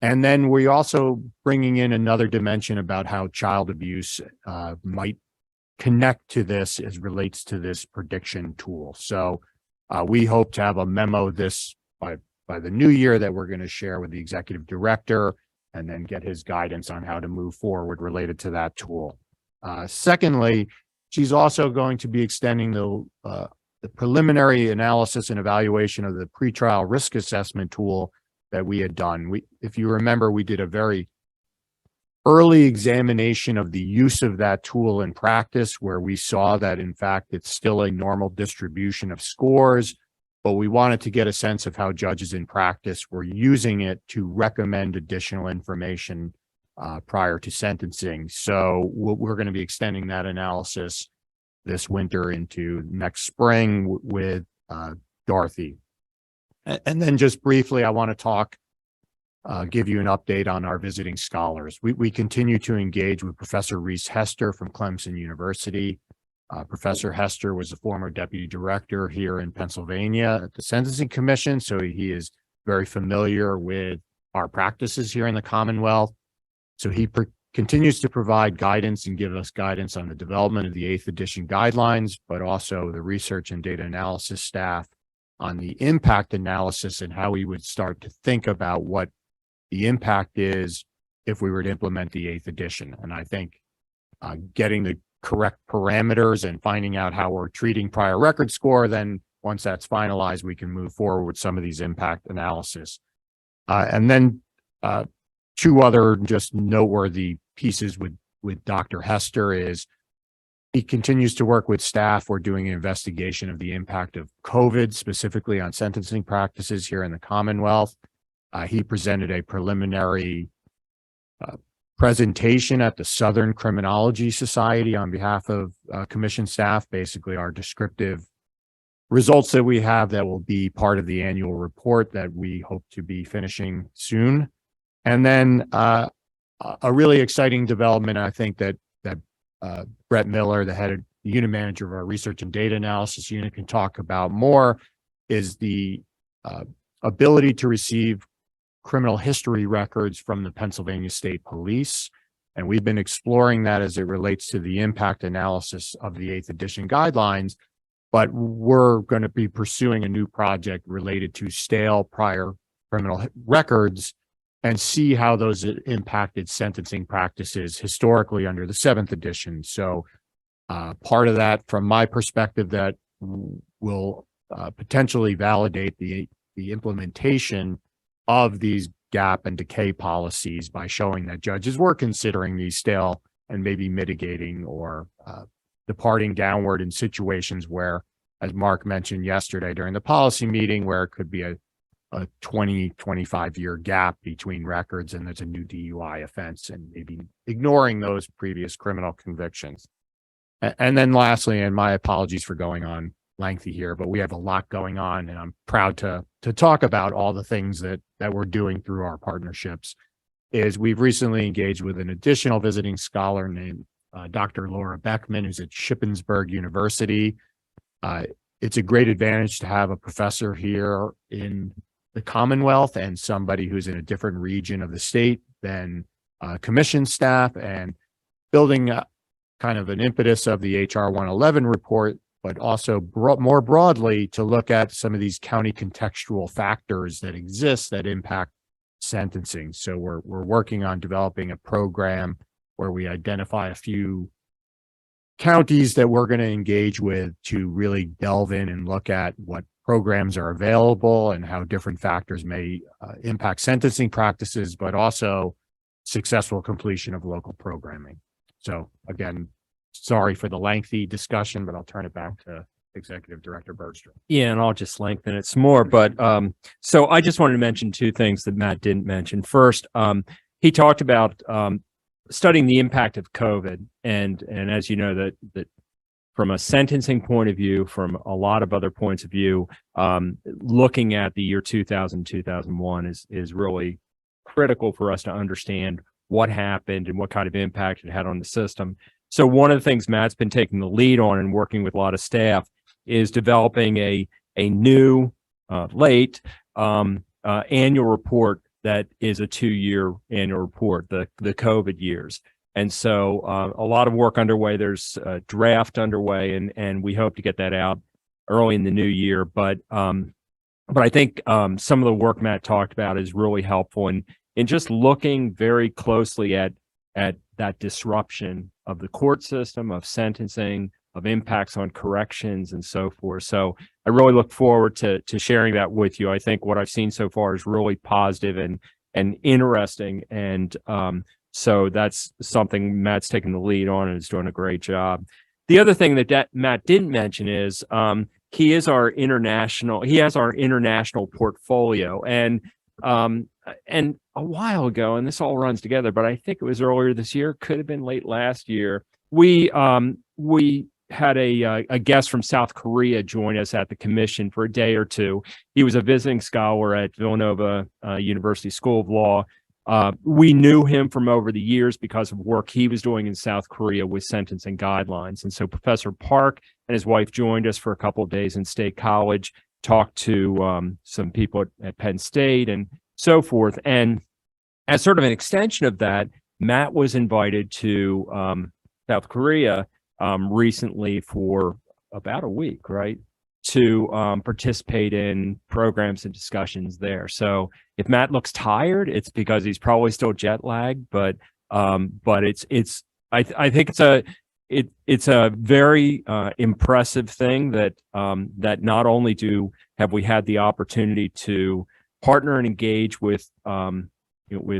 And then we also bringing in another dimension about how child abuse might connect to this as relates to this prediction tool. So we hope to have a memo by the new year that we're going to share with the executive director and then get his guidance on how to move forward related to that tool. Secondly, she's also going to be extending the preliminary analysis and evaluation of the pretrial risk assessment tool that we had done. If you remember, we did a very early examination of the use of that tool in practice, where we saw that in fact it's still a normal distribution of scores, but we wanted to get a sense of how judges in practice were using it to recommend additional information prior to sentencing. So we're going to be extending that analysis this winter into next spring with Dorothy. And then just briefly, I want to talk, give you an update on our visiting scholars. We continue to engage with Professor Reese Hester from Clemson University. Professor Hester was a former deputy director here in Pennsylvania at the Sentencing Commission, so he is very familiar with our practices here in the Commonwealth. So he continues to provide guidance and give us guidance on the development of the 8th edition guidelines, but also the research and data analysis staff on the impact analysis and how we would start to think about what the impact is if we were to implement the 8th edition. And I think getting the correct parameters and finding out how we're treating prior record score, then once that's finalized, we can move forward with some of these impact analysis. And then 2 other just noteworthy pieces with Dr. Hester is he continues to work with staff. We're doing an investigation of the impact of COVID, specifically on sentencing practices here in the Commonwealth. He presented a preliminary presentation at the Southern Criminology Society on behalf of commission staff, basically our descriptive results that we have that will be part of the annual report that we hope to be finishing soon. And then a really exciting development, I think that Brett Miller, the unit manager of our research and data analysis unit, can talk about more, is the ability to receive criminal history records from the Pennsylvania State Police. And we've been exploring that as it relates to the impact analysis of the 8th edition guidelines. But we're going to be pursuing a new project related to stale prior criminal records and see how those impacted sentencing practices historically under the 7th edition. So part of that, from my perspective, that will potentially validate the implementation of these gap and decay policies by showing that judges were considering these stale and maybe mitigating or departing downward in situations where, as Mark mentioned yesterday during the policy meeting, where it could be a 25 year gap between records and there's a new DUI offense and maybe ignoring those previous criminal convictions. And then lastly, and my apologies for going on lengthy here, but we have a lot going on and I'm proud to talk about all the things that we're doing through our partnerships. Is we've recently engaged with an additional visiting scholar named Dr. Laura Beckman, who's at Shippensburg University. It's a great advantage to have a professor here in the Commonwealth and somebody who's in a different region of the state than commission staff, and building kind of an impetus of the HR 111 report, but also more broadly to look at some of these county contextual factors that exist that impact sentencing. So we're working on developing a program where we identify a few counties that we're going to engage with to really delve in and look at what programs are available and how different factors may impact sentencing practices, but also successful completion of local programming. So again, sorry for the lengthy discussion, but I'll turn it back to Executive Director Bergstrom. Yeah, and I'll just lengthen it some more. But so I just wanted to mention two things that Matt didn't mention. First, he talked about studying the impact of COVID, and as you know, that from a sentencing point of view, from a lot of other points of view, looking at the year 2000, 2001 is really critical for us to understand what happened and what kind of impact it had on the system. So one of the things Matt's been taking the lead on and working with a lot of staff is developing a new annual report that is a 2-year annual report, the COVID years. And so a lot of work underway. There's a draft underway, and we hope to get that out early in the new year. But I think some of the work Matt talked about is really helpful in just looking very closely at that disruption of the court system, of sentencing, of impacts on corrections and so forth. So I really look forward to sharing that with you. I think what I've seen so far is really positive and interesting. And so that's something Matt's taking the lead on and is doing a great job. The other thing that Matt didn't mention is he has our international portfolio. And a while ago, and this all runs together, but I think it was earlier this year, could have been late last year, we had a guest from South Korea join us at the commission for a day or two. He was a visiting scholar at Villanova University School of Law. We knew him from over the years because of work he was doing in South Korea with sentencing guidelines. And so Professor Park and his wife joined us for a couple of days in State College, talked to some people at Penn State and so forth. And as sort of an extension of that, Matt was invited to South Korea recently for about a week, right, to participate in programs and discussions there. So if Matt looks tired, it's because he's probably still jet lagged, but I think it's a very impressive thing that not only have we had the opportunity to partner and engage with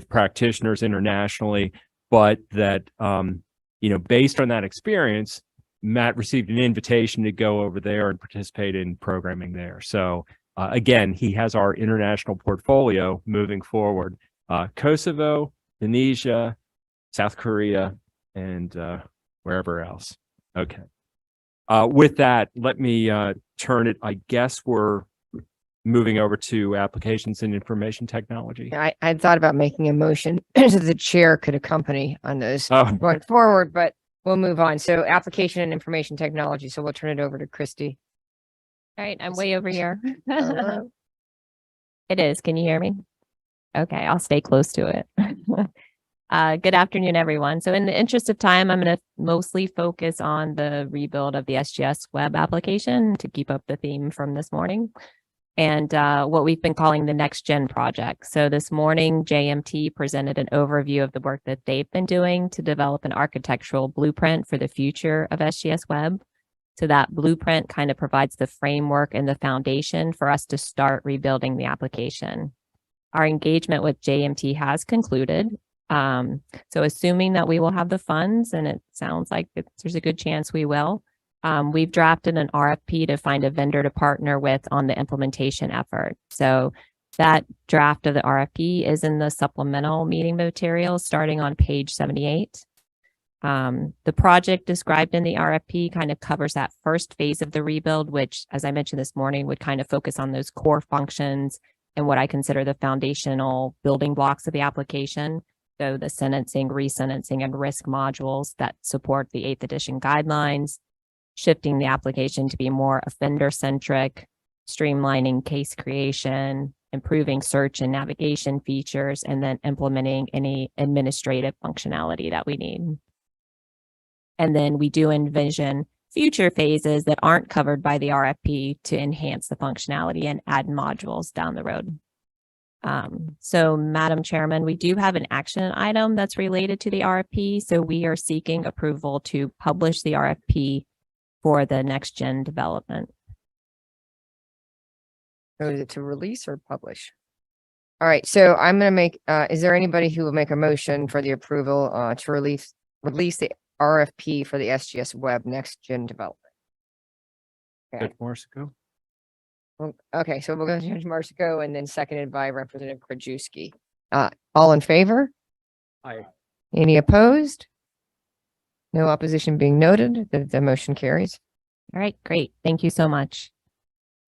practitioners internationally, but that based on that experience, Matt received an invitation to go over there and participate in programming there. So again, he has our international portfolio moving forward. Kosovo, Tunisia, South Korea, and wherever else. Okay. With that, let me turn it. I guess we're moving over to applications and information technology. I thought about making a motion so the chair could accompany on those Oh, going forward, but we'll move on. So application and information technology. So we'll turn it over to Christy. All right, I'm way over here. Hello. It is. Can you hear me? Okay, I'll stay close to it. Good afternoon, everyone. So in the interest of time, I'm going to mostly focus on the rebuild of the SGS web application to keep up the theme from this morning and what we've been calling the Next Gen project. So this morning, JMT presented an overview of the work that they've been doing to develop an architectural blueprint for the future of SGS Web. So that blueprint kind of provides the framework and the foundation for us to start rebuilding the application. Our engagement with JMT has concluded. So assuming that we will have the funds, and it sounds like there's a good chance we will, we've drafted an RFP to find a vendor to partner with on the implementation effort. So that draft of the RFP is in the supplemental meeting materials starting on page 78. The project described in the RFP kind of covers that first phase of the rebuild, which, as I mentioned this morning, would kind of focus on those core functions and what I consider the foundational building blocks of the application. So the sentencing, resentencing, and risk modules that support the 8th edition guidelines, shifting the application to be more offender-centric, streamlining case creation, improving search and navigation features, and then implementing any administrative functionality that we need. And then we do envision future phases that aren't covered by the RFP to enhance the functionality and add modules down the road. So Madam Chairman, we do have an action item that's related to the RFP. So we are seeking approval to publish the RFP for the Next Gen development. So is it to release or publish? All right, so I'm going to make, is there anybody who will make a motion for the approval to release the RFP for the SGS Web Next Gen development? Okay. Judge Marsico. Okay, so we'll go to Judge Marsico and then seconded by Representative Krajewski. All in favor? Aye. Any opposed? No opposition being noted, the motion carries. All right, great. Thank you so much.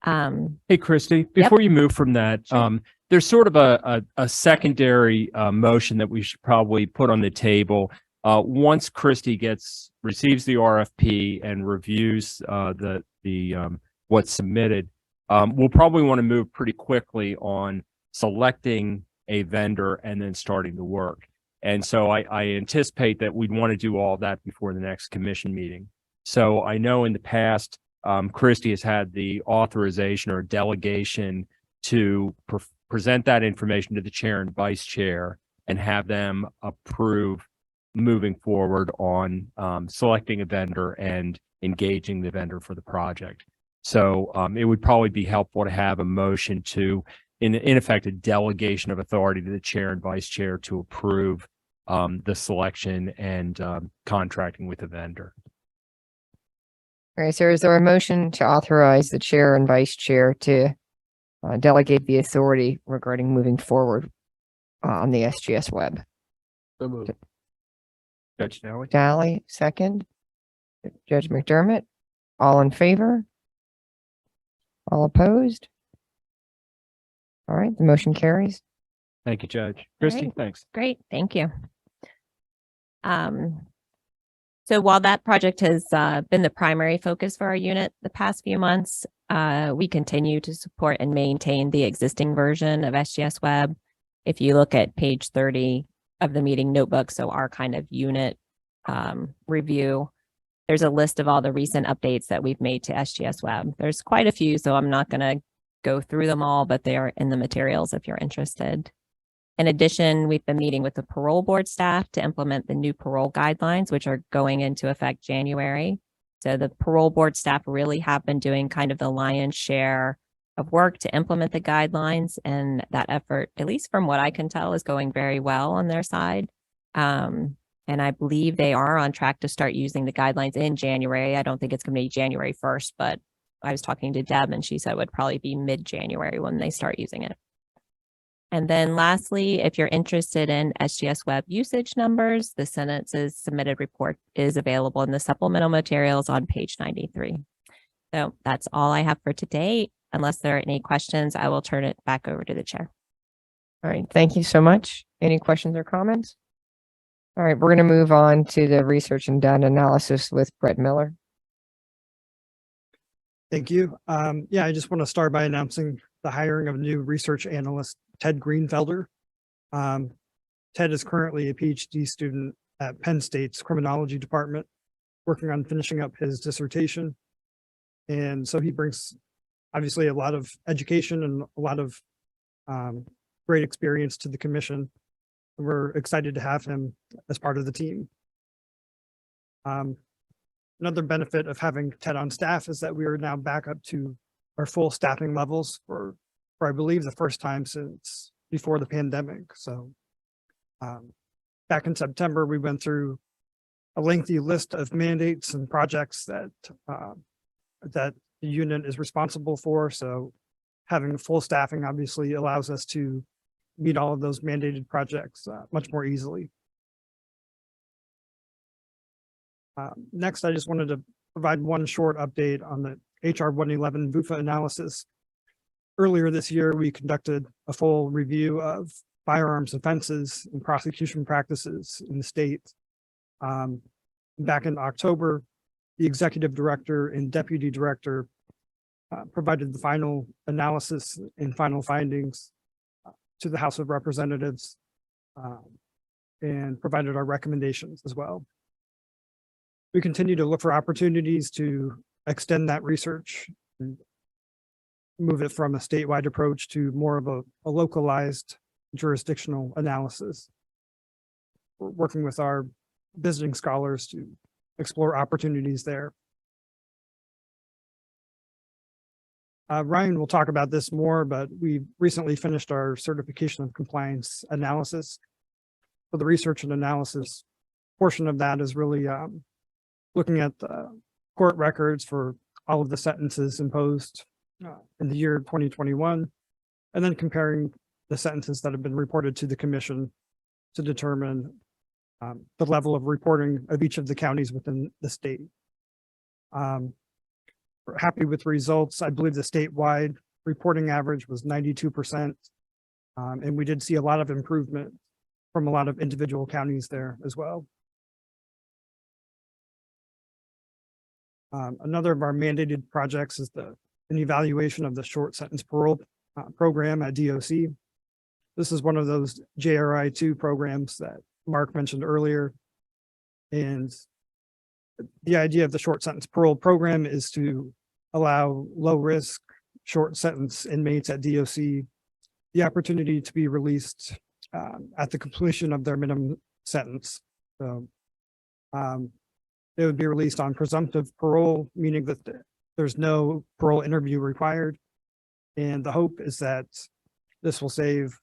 Hey, Christy, before you move from that, there's sort of a secondary motion that we should probably put on the table. Once Christy receives the RFP and reviews what's submitted, we'll probably want to move pretty quickly on selecting a vendor and then starting the work. And so I anticipate that we'd want to do all that before the next commission meeting. So I know in the past, Christy has had the authorization or delegation to present that information to the chair and vice chair and have them approve moving forward on selecting a vendor and engaging the vendor for the project. So it would probably be helpful to have a motion to, in effect, a delegation of authority to the chair and vice chair to approve the selection and contracting with the vendor. All right, so is there a motion to authorize the chair and vice chair to delegate the authority regarding moving forward on the SGS Web? So moved. Judge Dowling? Dally, second. Judge McDermott, all in favor? All opposed? All right, the motion carries. Thank you, Judge. Christy, right. thanks. Great, thank you. So while that project has been the primary focus for our unit the past few months, we continue to support and maintain the existing version of SGS Web. If you look at page 30 of the meeting notebook, so our kind of unit review, there's a list of all the recent updates that we've made to SGS Web. There's quite a few, so I'm not going to go through them all, but they are in the materials if you're interested. In addition, we've been meeting with the parole board staff to implement the new parole guidelines, which are going into effect January. So the parole board staff really have been doing kind of the lion's share of work to implement the guidelines, and that effort, at least from what I can tell, is going very well on their side. And I believe they are on track to start using the guidelines in January. I don't think it's going to be January 1st, but I was talking to Deb and she said it would probably be mid-January when they start using it. And then lastly, if you're interested in SGS Web usage numbers, the Senate's submitted report is available in the supplemental materials on page 93. So that's all I have for today. Unless there are any questions, I will turn it back over to the chair. All right, thank you so much. Any questions or comments? All right, we're going to move on to the research and data analysis with Brett Miller. Thank you. Yeah, I just want to start by announcing the hiring of a new research analyst, Ted Greenfelder. Ted is currently a PhD student at Penn State's criminology department, working on finishing up his dissertation. And so he brings obviously a lot of education and a lot of great experience to the commission. We're excited to have him as part of the team. Another benefit of having Ted on staff is that we are now back up to our full staffing levels for I believe the first time since before the pandemic. So back in September, we went through a lengthy list of mandates and projects that the unit is responsible for. So having full staffing obviously allows us to meet all of those mandated projects much more easily. Next, I just wanted to provide one short update on the HR 111 VUFA analysis. Earlier this year, we conducted a full review of firearms offenses and prosecution practices in the state. Back in October, the executive director and deputy director provided the final analysis and final findings to the House of Representatives and provided our recommendations as well. We continue to look for opportunities to extend that research and move it from a statewide approach to more of a localized jurisdictional analysis. We're working with our visiting scholars to explore opportunities there. Ryan will talk about this more, but we recently finished our certification of compliance analysis. So the research and analysis portion of that is really looking at the court records for all of the sentences imposed in the year 2021, and then comparing the sentences that have been reported to the commission to determine the level of reporting of each of the counties within the state. We're happy with the results. I believe the statewide reporting average was 92%. And we did see a lot of improvement from a lot of individual counties there as well. Another of our mandated projects is an evaluation of the short sentence parole program at DOC. This is one of those JRI 2 programs that Mark mentioned earlier. And the idea of the short sentence parole program is to allow low risk, short sentence inmates at DOC the opportunity to be released at the completion of their minimum sentence. So they would be released on presumptive parole, meaning that there's no parole interview required. And the hope is that this will save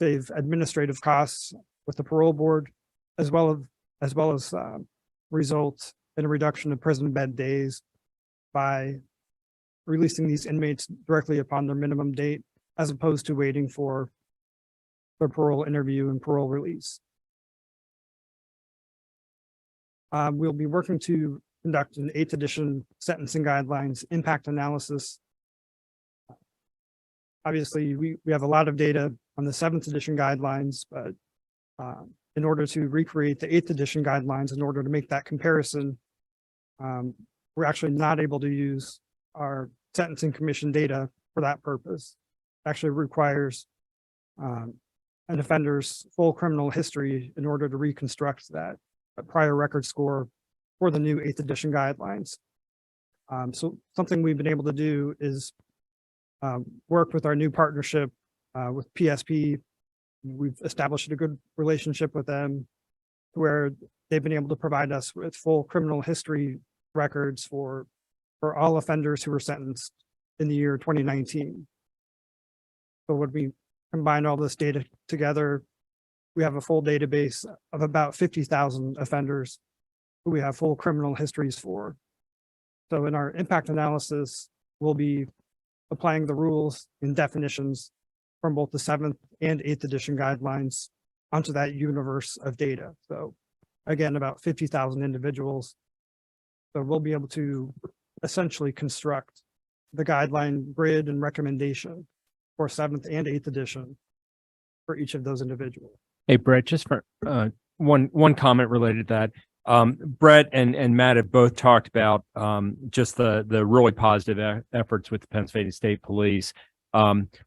administrative costs with the parole board, as well as result in a reduction of prison bed days by releasing these inmates directly upon their minimum date, as opposed to waiting for their parole interview and parole release. We'll be working to conduct an 8th edition sentencing guidelines impact analysis. Obviously, we have a lot of data on the 7th edition guidelines, but in order to recreate the 8th edition guidelines, in order to make that comparison, we're actually not able to use our sentencing commission data for that purpose. It actually requires an offender's full criminal history in order to reconstruct that prior record score for the new 8th edition guidelines. So something we've been able to do is work with our new partnership with PSP. We've established a good relationship with them where they've been able to provide us with full criminal history records for all offenders who were sentenced in the year 2019. So when we combine all this data together, we have a full database of about 50,000 offenders who we have full criminal histories for. So in our impact analysis, we'll be applying the rules and definitions from both the 7th and 8th edition guidelines onto that universe of data. So again, about 50,000 individuals. So we'll be able to essentially construct the guideline grid and recommendation for 7th and 8th edition for each of those individuals. Hey, Brett, just for one comment related to that. Brett and Matt have both talked about just the really positive efforts with the Pennsylvania State Police.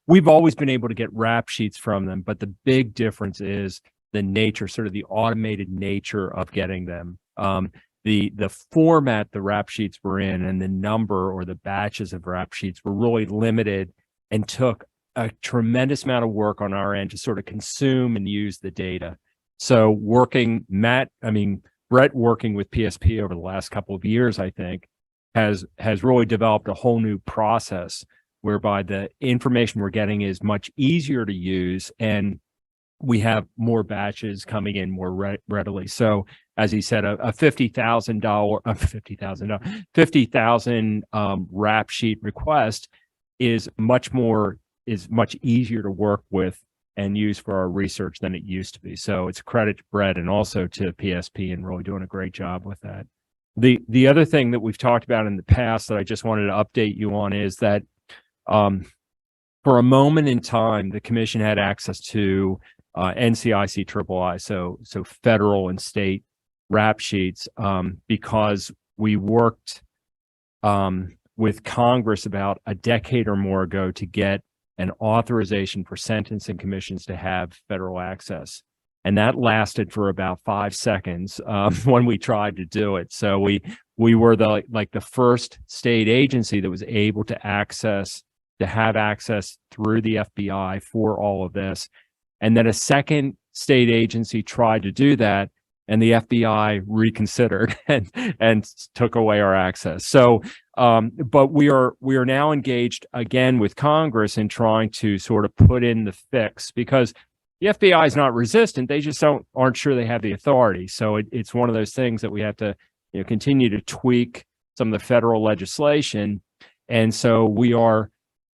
We've always been able to get rap sheets from them, but the big difference is the nature, sort of the automated nature of getting them. The format the rap sheets were in and the number or the batches of rap sheets were really limited and took a tremendous amount of work on our end to sort of consume and use the data. So Brett working with PSP over the last couple of years, I think, has really developed a whole new process whereby the information we're getting is much easier to use and we have more batches coming in more readily. So as he said, a $50,000 rap sheet request is much easier to work with and use for our research than it used to be. So it's credit to Brett and also to PSP and really doing a great job with that. The other thing that we've talked about in the past that I just wanted to update you on is that for a moment in time, the commission had access to NCIC III, so federal and state rap sheets, because we worked with Congress about a decade or more ago to get an authorization for sentencing commissions to have federal access. And that lasted for about 5 seconds when we tried to do it. So we were the first state agency that was able to have access through the FBI for all of this. And then a second state agency tried to do that, and the FBI reconsidered and took away our access. So, but we are now engaged again with Congress in trying to sort of put in the fix, because the FBI is not resistant; they just aren't sure they have the authority. So it's one of those things that we have to continue to tweak some of the federal legislation, and so we are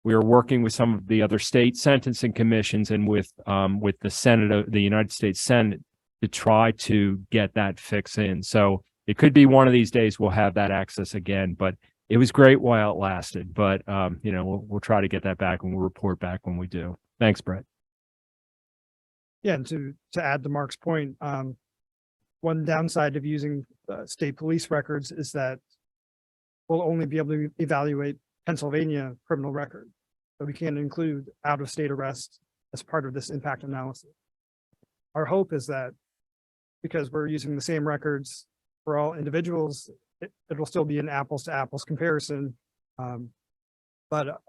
working with some of the other state sentencing commissions and with the Senate of the United States Senate to try to get that fix in. So it could be one of these days we'll have that access again, but it was great while it lasted. But we'll try to get that back and we'll report back when we do. Thanks, Brett. Yeah, and to add to Mark's point, one downside of using state police records is that we'll only be able to evaluate Pennsylvania criminal record. So we can't include out-of-state arrests as part of this impact analysis. Our hope is that because we're using the same records for all individuals, it'll still be an apples to apples comparison. But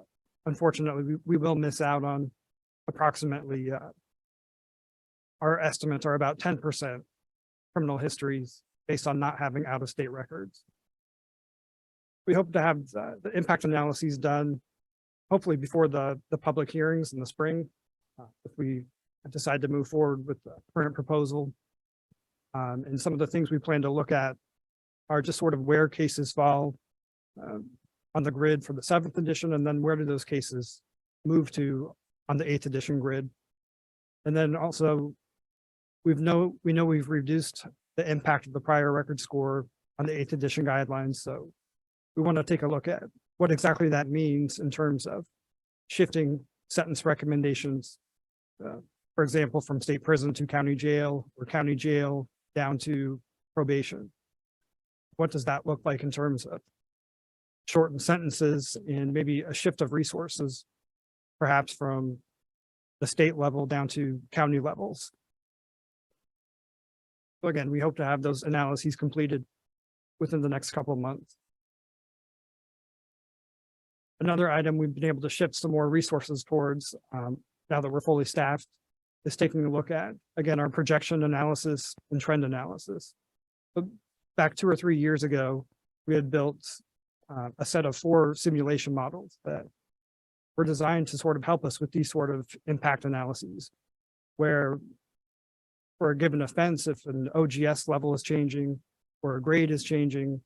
unfortunately, we will miss out on approximately, our estimates are about 10% criminal histories based on not having out-of-state records. We hope to have the impact analyses done hopefully before the public hearings in the spring, if we decide to move forward with the current proposal. And some of the things we plan to look at are just sort of where cases fall on the grid for the 7th edition, and then where do those cases move to on the 8th edition grid. And then also we know we've reduced the impact of the prior record score on the 8th edition guidelines. So we want to take a look at what exactly that means in terms of shifting sentence recommendations, for example, from state prison to county jail or county jail down to probation. What does that look like in terms of shortened sentences and maybe a shift of resources, perhaps from the state level down to county levels? So again, we hope to have those analyses completed within the next couple of months. Another item we've been able to shift some more resources towards now that we're fully staffed is taking a look at, again, our projection analysis and trend analysis. So back 2 or 3 years ago, we had built a set of 4 simulation models that were designed to sort of help us with these sort of impact analyses, where for a given offense, if an OGS level is changing or a grade is changing,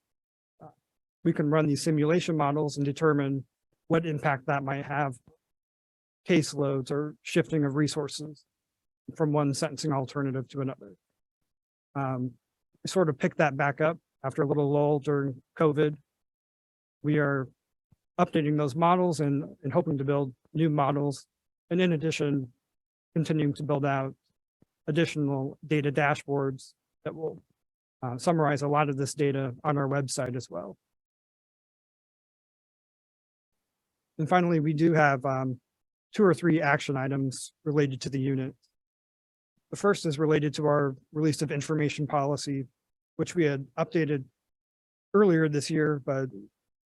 we can run these simulation models and determine what impact that might have, caseloads or shifting of resources from one sentencing alternative to another. We sort of picked that back up after a little lull during COVID. We are updating those models and hoping to build new models. And in addition, continuing to build out additional data dashboards that will summarize a lot of this data on our website as well. And finally, we do have 2 or 3 action items related to the unit. The first is related to our release of information policy, which we had updated earlier this year, but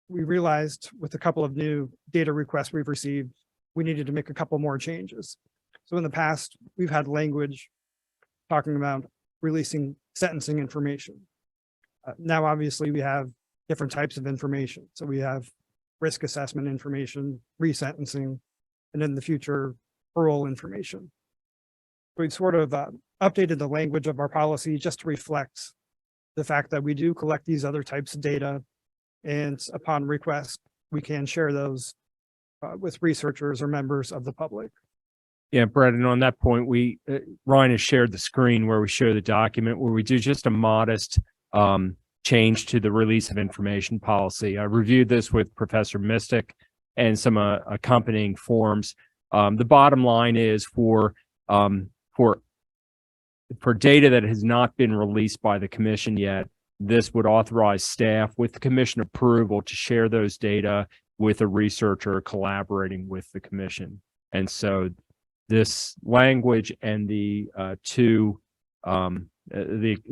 we realized with a couple of new data requests we've received, we needed to make a couple more changes. So in the past, we've had language talking about releasing sentencing information. Now, obviously, we have different types of information. So we have risk assessment information, resentencing, and in the future, parole information. We've sort of updated the language of our policy just to reflect the fact that we do collect these other types of data, and upon request, we can share those with researchers or members of the public. Yeah, Brett, and on that point, Ryan has shared the screen where we show the document where we do just a modest change to the release of information policy. I reviewed this with Professor Mystic and some accompanying forms. The bottom line is for data that has not been released by the commission yet, this would authorize staff with the commission approval to share those data with a researcher collaborating with the commission. And so this language and the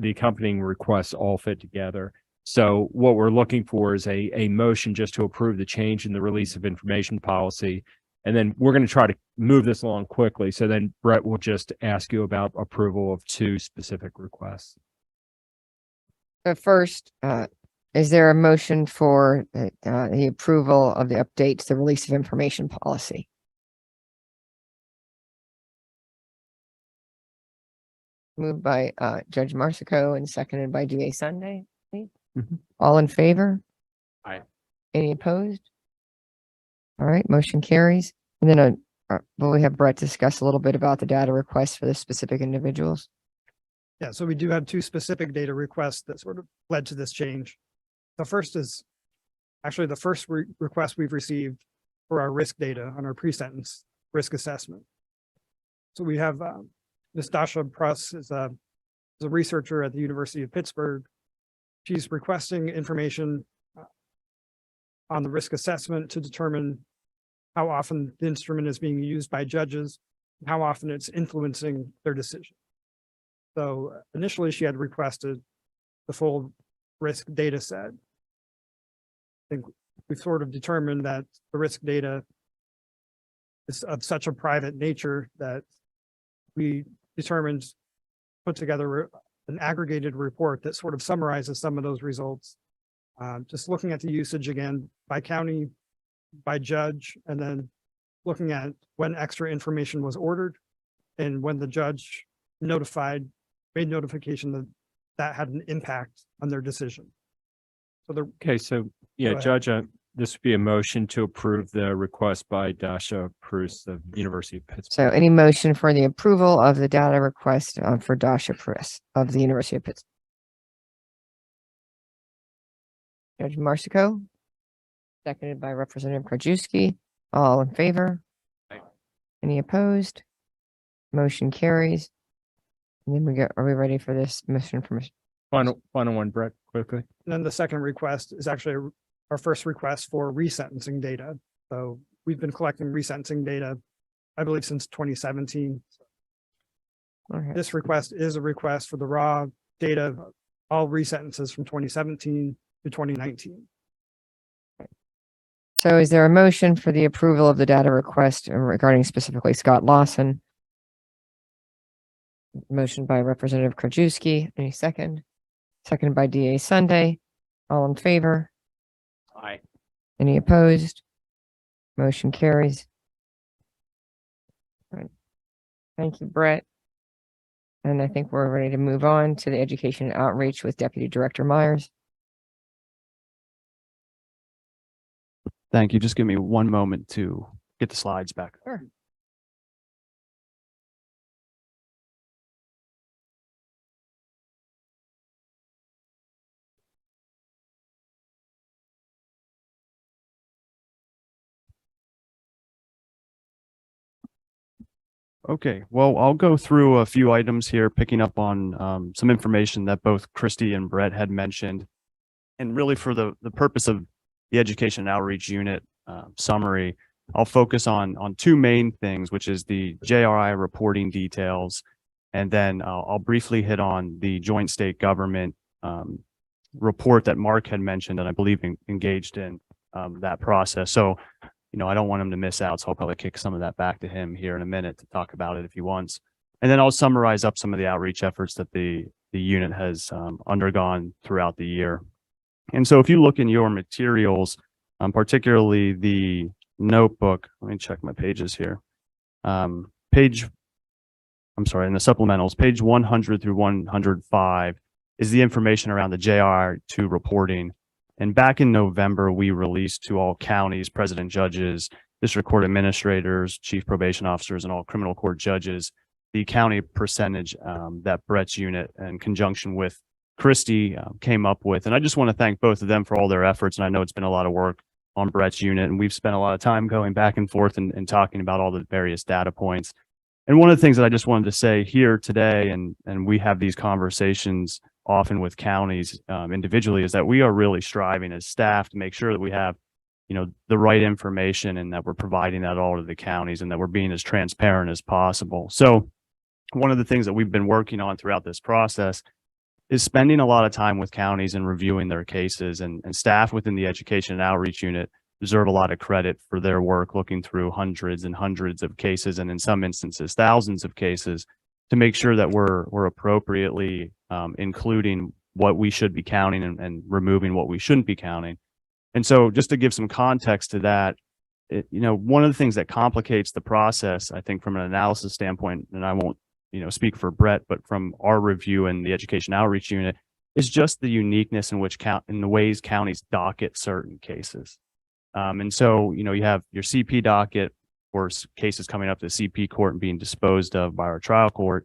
accompanying requests all fit together. So what we're looking for is a motion just to approve the change in the release of information policy. And then we're going to try to move this along quickly. So then Brett will just ask you about approval of 2 specific requests. But first, is there a motion for the approval of the update to the release of information policy? Moved by Judge Marsico and seconded by DA Sunday. Mhm. All in favor? Aye. Any opposed? All right, motion carries. And then will we have Brett discuss a little bit about the data requests for the specific individuals? Yeah, so we do have 2 specific data requests that sort of led to this change. The first is actually the first request we've received for our risk data on our pre-sentence risk assessment. So we have Ms. Dasha Pruss is a researcher at the University of Pittsburgh. She's requesting information on the risk assessment to determine how often the instrument is being used by judges, and how often it's influencing their decision. So initially she had requested the full risk data set. I think we've sort of determined that the risk data is of such a private nature that we determined, put together an aggregated report that sort of summarizes some of those results. Just looking at the usage again by county, by judge, and then looking at when extra information was ordered and when the judge made notification that that had an impact on their decision. So the Okay, so yeah, Go ahead. Judge, this would be a motion to approve the request by Dasha Pruss of University of Pittsburgh. So any motion for the approval of the data request for Dasha Pruss of the University of Pittsburgh? Judge Marsico, seconded by Representative Krajewski. All in favor? Aye. Any opposed? Motion carries. And then are we ready for this mission from? Final one, Brett, quickly. And then the second request is actually our first request for resentencing data. So we've been collecting resentencing data, I believe, since 2017. Okay. This request is a request for the raw data of all resentences from 2017 to 2019. So is there a motion for the approval of the data request regarding specifically Scott Lawson? Motion by Representative Krajewski. Any second? Seconded by DA Sunday. All in favor? Aye. Any opposed? Motion carries. All right. Thank you, Brett. And I think we're ready to move on to the education and outreach with Deputy Director Myers. Thank you. Just give me one moment to get the slides back. Sure. Okay, well, I'll go through a few items here, picking up on some information that both Christy and Brett had mentioned. And really for the purpose of the education and outreach unit summary, I'll focus on two main things, which is the JRI reporting details. And then I'll briefly hit on the joint state government report that Mark had mentioned and I believe engaged in that process. So I don't want him to miss out. So I'll probably kick some of that back to him here in a minute to talk about it if he wants. And then I'll summarize up some of the outreach efforts that the unit has undergone throughout the year. And so if you look in your materials, particularly the notebook, let me check my pages here. In the supplementals, page 100 through 105 is the information around the JR2 reporting. And back in November, we released to all counties, president judges, district court administrators, chief probation officers, and all criminal court judges, the county percentage that Brett's unit in conjunction with Christy came up with. And I just want to thank both of them for all their efforts. And I know it's been a lot of work on Brett's unit, and we've spent a lot of time going back and forth and talking about all the various data points. And one of the things that I just wanted to say here today, and we have these conversations often with counties individually, is that we are really striving as staff to make sure that we have, the right information and that we're providing that all to the counties and that we're being as transparent as possible. So one of the things that we've been working on throughout this process is spending a lot of time with counties and reviewing their cases, and staff within the education and outreach unit deserve a lot of credit for their work looking through hundreds and hundreds of cases, and in some instances, thousands of cases, to make sure that we're appropriately including what we should be counting and removing what we shouldn't be counting. And so just to give some context to that, one of the things that complicates the process, I think from an analysis standpoint, and I won't, speak for Brett, but from our review in the education outreach unit, is just the uniqueness in the ways counties docket certain cases. And so, you have your CP docket or cases coming up to the CP court and being disposed of by our trial court.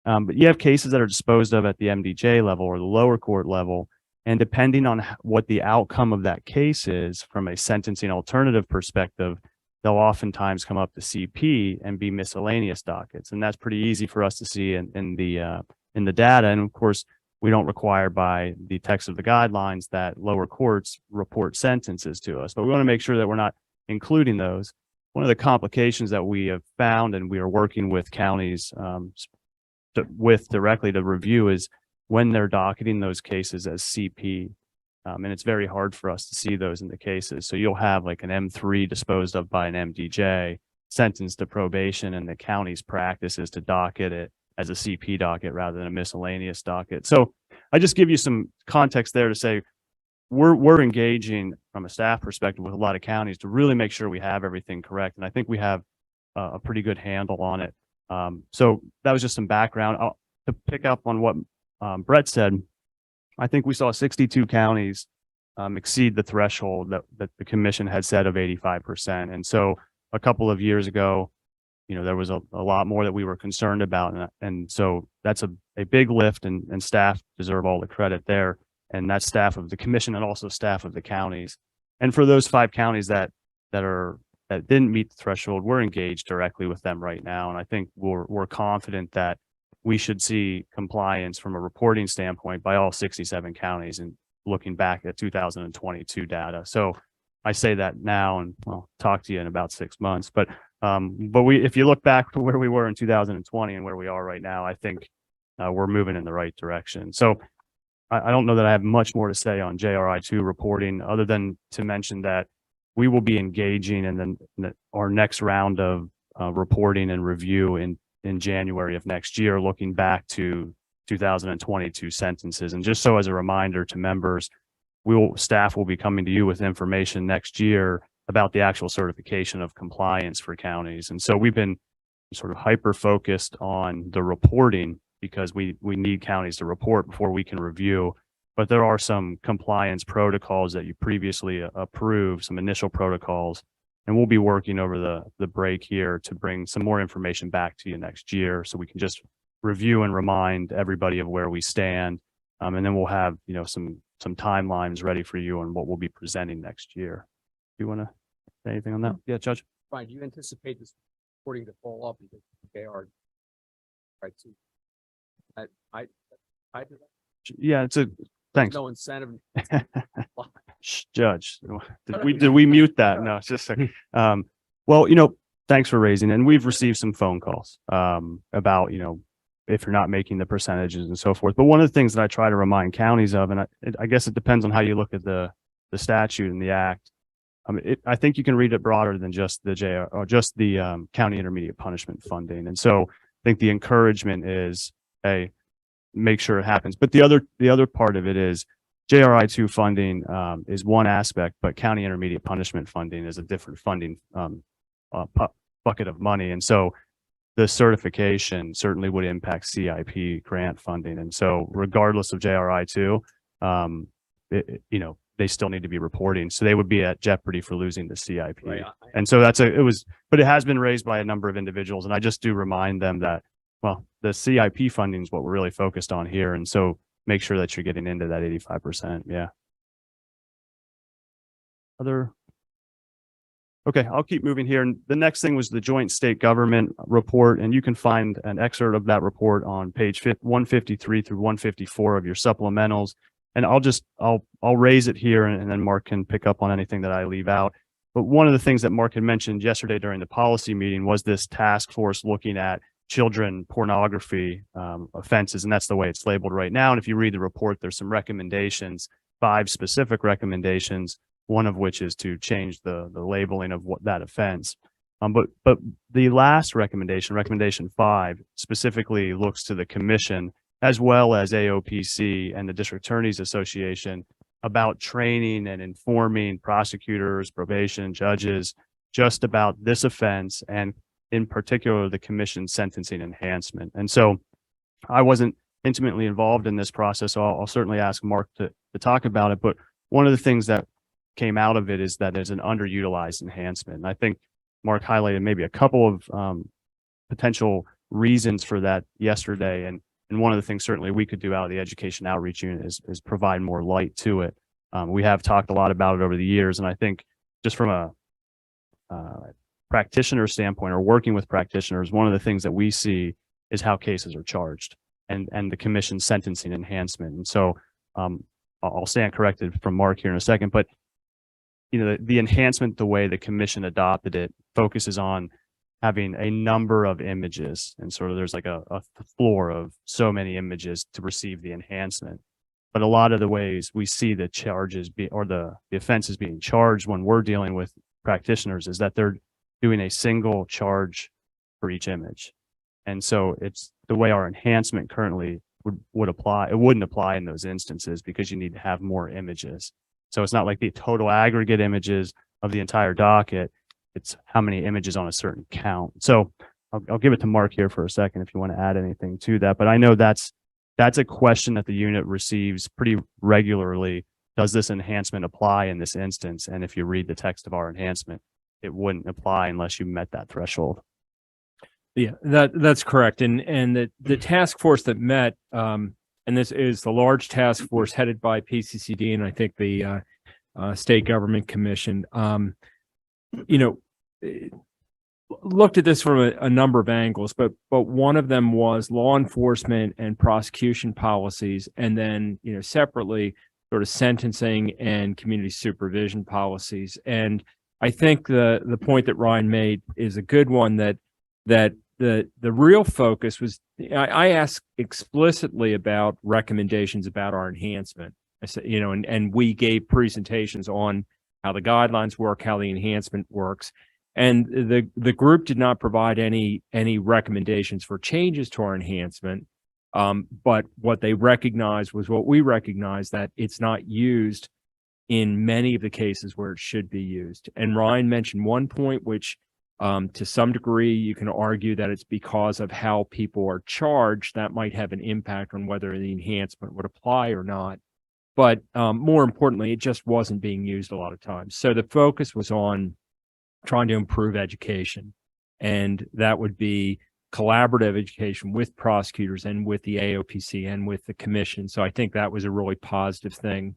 But you have cases that are disposed of at the MDJ level or the lower court level. And depending on what the outcome of that case is from a sentencing alternative perspective, they'll oftentimes come up to CP and be miscellaneous dockets. And that's pretty easy for us to see in the data. And of course, we don't require by the text of the guidelines that lower courts report sentences to us, but we want to make sure that we're not including those. One of the complications that we have found, and we are working with counties directly to review, is when they're docketing those cases as CP. And it's very hard for us to see those in the cases. So you'll have like an M3 disposed of by an MDJ, sentenced to probation, and the county's practice is to docket it as a CP docket rather than a miscellaneous docket. So I just give you some context there to say we're engaging from a staff perspective with a lot of counties to really make sure we have everything correct. And I think we have a pretty good handle on it. So that was just some background. To pick up on what Brett said, I think we saw 62 counties exceed the threshold that the commission had set of 85%. And so a couple of years ago, there was a lot more that we were concerned about. And so that's a big lift, and staff deserve all the credit there. And that's staff of the commission and also staff of the counties. And for those 5 counties that didn't meet the threshold, we're engaged directly with them right now. And I think we're confident that we should see compliance from a reporting standpoint by all 67 counties and looking back at 2022 data. So I say that now, and I'll talk to you in about 6 months. But if you look back to where we were in 2020 and where we are right now, I think we're moving in the right direction. So I don't know that I have much more to say on JRI2 reporting, other than to mention that we will be engaging in our next round of reporting and review in January of next year, looking back to 2022 sentences. And just so as a reminder to members, staff will be coming to you with information next year about the actual certification of compliance for counties. And so we've been sort of hyper focused on the reporting because we need counties to report before we can review. But there are some compliance protocols that you previously approved, some initial protocols. And we'll be working over the break here to bring some more information back to you next year so we can just review and remind everybody of where we stand. And then we'll have, some timelines ready for you on what we'll be presenting next year. Do you want to say anything on that? Yeah, Judge? Brian, do you anticipate this reporting to fall off because they are right to I do that. Yeah, There's thanks. no incentive. Shh, Judge, did we mute that? No, it's just, well, thanks for raising, and we've received some phone calls, about, if you're not making the percentages and so forth. But one of the things that I try to remind counties of, and I guess it depends on how you look at the statute and the act. I think you can read it broader than just the JR or just the, county intermediate punishment funding. And so I think the encouragement is, hey, make sure it happens. But the other part of it is JRI 2 funding is one aspect, but county intermediate punishment funding is a different funding bucket of money. And so the certification certainly would impact CIP grant funding. And so regardless of JRI 2, they still need to be reporting. So they would be at jeopardy for losing the CIP. Right. And so but it has been raised by a number of individuals. And I just do remind them that, well, the CIP funding is what we're really focused on here. And so make sure that you're getting into that 85%. Yeah. Okay, I'll keep moving here. And the next thing was the joint state government report. And you can find an excerpt of that report on page 153 through 154 of your supplementals. And I'll raise it here and then Mark can pick up on anything that I leave out. But one of the things that Mark had mentioned yesterday during the policy meeting was this task force looking at children pornography offenses. And that's the way it's labeled right now. And if you read the report, there's some recommendations, 5 specific recommendations, one of which is to change the labeling of what that offense. But the last recommendation 5, specifically looks to the commission as well as AOPC and the District Attorneys Association about training and informing prosecutors, probation, judges, just about this offense and in particular the commission sentencing enhancement. And so I wasn't intimately involved in this process, so I'll certainly ask Mark to talk about it. But one of the things that came out of it is that there's an underutilized enhancement. And I think Mark highlighted maybe a couple of potential reasons for that yesterday. And one of the things certainly we could do out of the education outreach unit is provide more light to it. We have talked a lot about it over the years. And I think just from a practitioner standpoint or working with practitioners, one of the things that we see is how cases are charged and the commission sentencing enhancement. And so I'll stand corrected from Mark here in a second, but the enhancement, the way the commission adopted it, focuses on having a number of images. And sort of there's like a floor of so many images to receive the enhancement. But a lot of the ways we see the charges the offenses being charged when we're dealing with practitioners is that they're doing a single charge for each image. And so it's the way our enhancement currently would apply. It wouldn't apply in those instances because you need to have more images. So it's not like the total aggregate images of the entire docket. It's how many images on a certain count. So I'll give it to Mark here for a second if you want to add anything to that. But I know that's a question that the unit receives pretty regularly. Does this enhancement apply in this instance? And if you read the text of our enhancement, it wouldn't apply unless you met that threshold. Yeah, that's correct. And the task force that met, and this is the large task force headed by PCCD and I think the State Government Commission, looked at this from a number of angles, but one of them was law enforcement and prosecution policies, and then separately sort of sentencing and community supervision policies. And I think the point that Ryan made is a good one, that the real focus was, I asked explicitly about recommendations about our enhancement. I said, and we gave presentations on how the guidelines work, how the enhancement works. And the group did not provide any recommendations for changes to our enhancement. But what they recognized was what we recognized, that it's not used in many of the cases where it should be used. And Ryan mentioned one point, which To some degree, you can argue that it's because of how people are charged that might have an impact on whether the enhancement would apply or not. But more importantly, it just wasn't being used a lot of times. So the focus was on trying to improve education. And that would be collaborative education with prosecutors and with the AOPC and with the commission. So I think that was a really positive thing.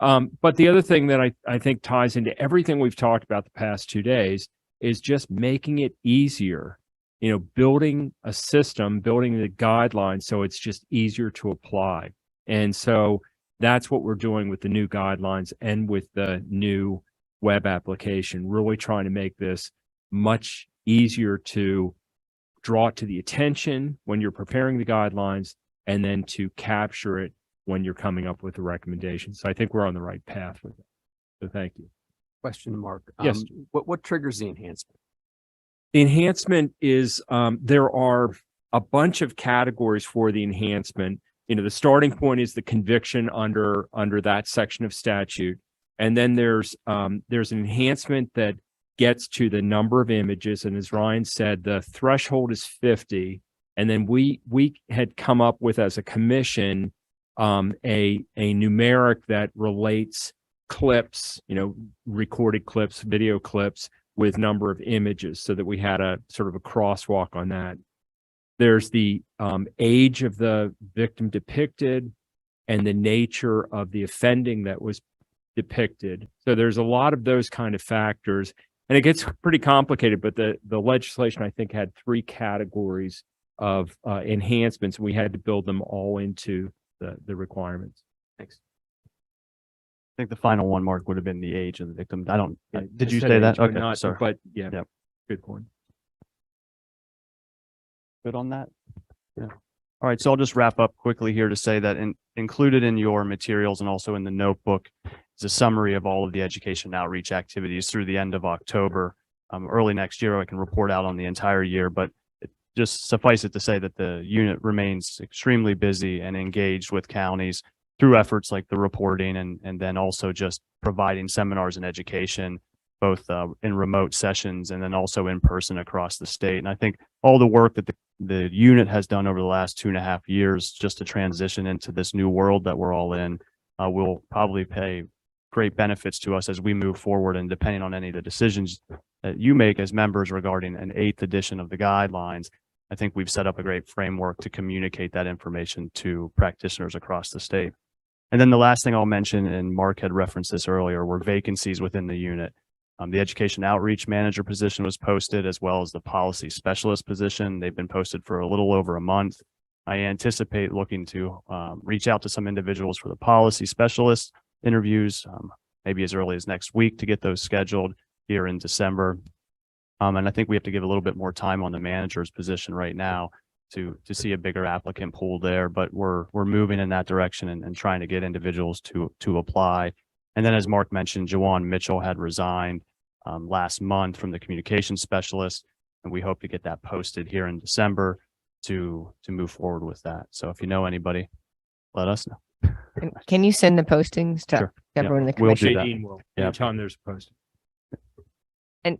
But the other thing that I think ties into everything we've talked about the past 2 days is just making it easier, building a system, building the guidelines so it's just easier to apply. And so that's what we're doing with the new guidelines and with the new web application, really trying to make this much easier to draw it to the attention when you're preparing the guidelines and then to capture it when you're coming up with the recommendations. So I think we're on the right path with it. So thank you. Question, Mark. Yes. What triggers the enhancement? The enhancement is there are a bunch of categories for the enhancement. The starting point is the conviction under that section of statute. And then there's an enhancement that gets to the number of images. And as Ryan said, the threshold is 50. And then we had come up with, as a commission, a numeric that relates clips, recorded clips, video clips with number of images, so that we had a sort of a crosswalk on that. There's the age of the victim depicted and the nature of the offending that was depicted. So there's a lot of those kind of factors, and it gets pretty complicated, but the legislation, I think, had 3 categories of enhancements. We had to build them all into the requirements. Thanks. I think the final one, Mark, would have been the age of the victim. Did you I said say age, that? but Okay, not- sorry. But yeah, Yep. good point. Good on that? Yeah. All right, so I'll just wrap up quickly here to say that included in your materials and also in the notebook is a summary of all of the education outreach activities through the end of October. Early next year, I can report out on the entire year, but just suffice it to say that the unit remains extremely busy and engaged with counties through efforts like the reporting and then also just providing seminars and education, both in remote sessions and then also in person across the state. And I think all the work that the unit has done over the last 2.5 years just to transition into this new world that we're all in will probably pay great benefits to us as we move forward. And depending on any of the decisions that you make as members regarding an 8th edition of the guidelines, I think we've set up a great framework to communicate that information to practitioners across the state. And then the last thing I'll mention, and Mark had referenced this earlier, were vacancies within the unit. The education outreach manager position was posted, as well as the policy specialist position. They've been posted for a little over a month. I anticipate looking to reach out to some individuals for the policy specialist interviews, maybe as early as next week, to get those scheduled here in December. And I think we have to give a little bit more time on the manager's position right now to see a bigger applicant pool there, but we're moving in that direction and trying to get individuals to apply. And then, as Mark mentioned, Jawan Mitchell had resigned last month from the communications specialist, and we hope to get that posted here in December to move forward with that. So if you know anybody, let us know. And can you send the postings to Sure. everyone in the We'll do commission? that. Nadine will, Yeah. anytime there's a posting. And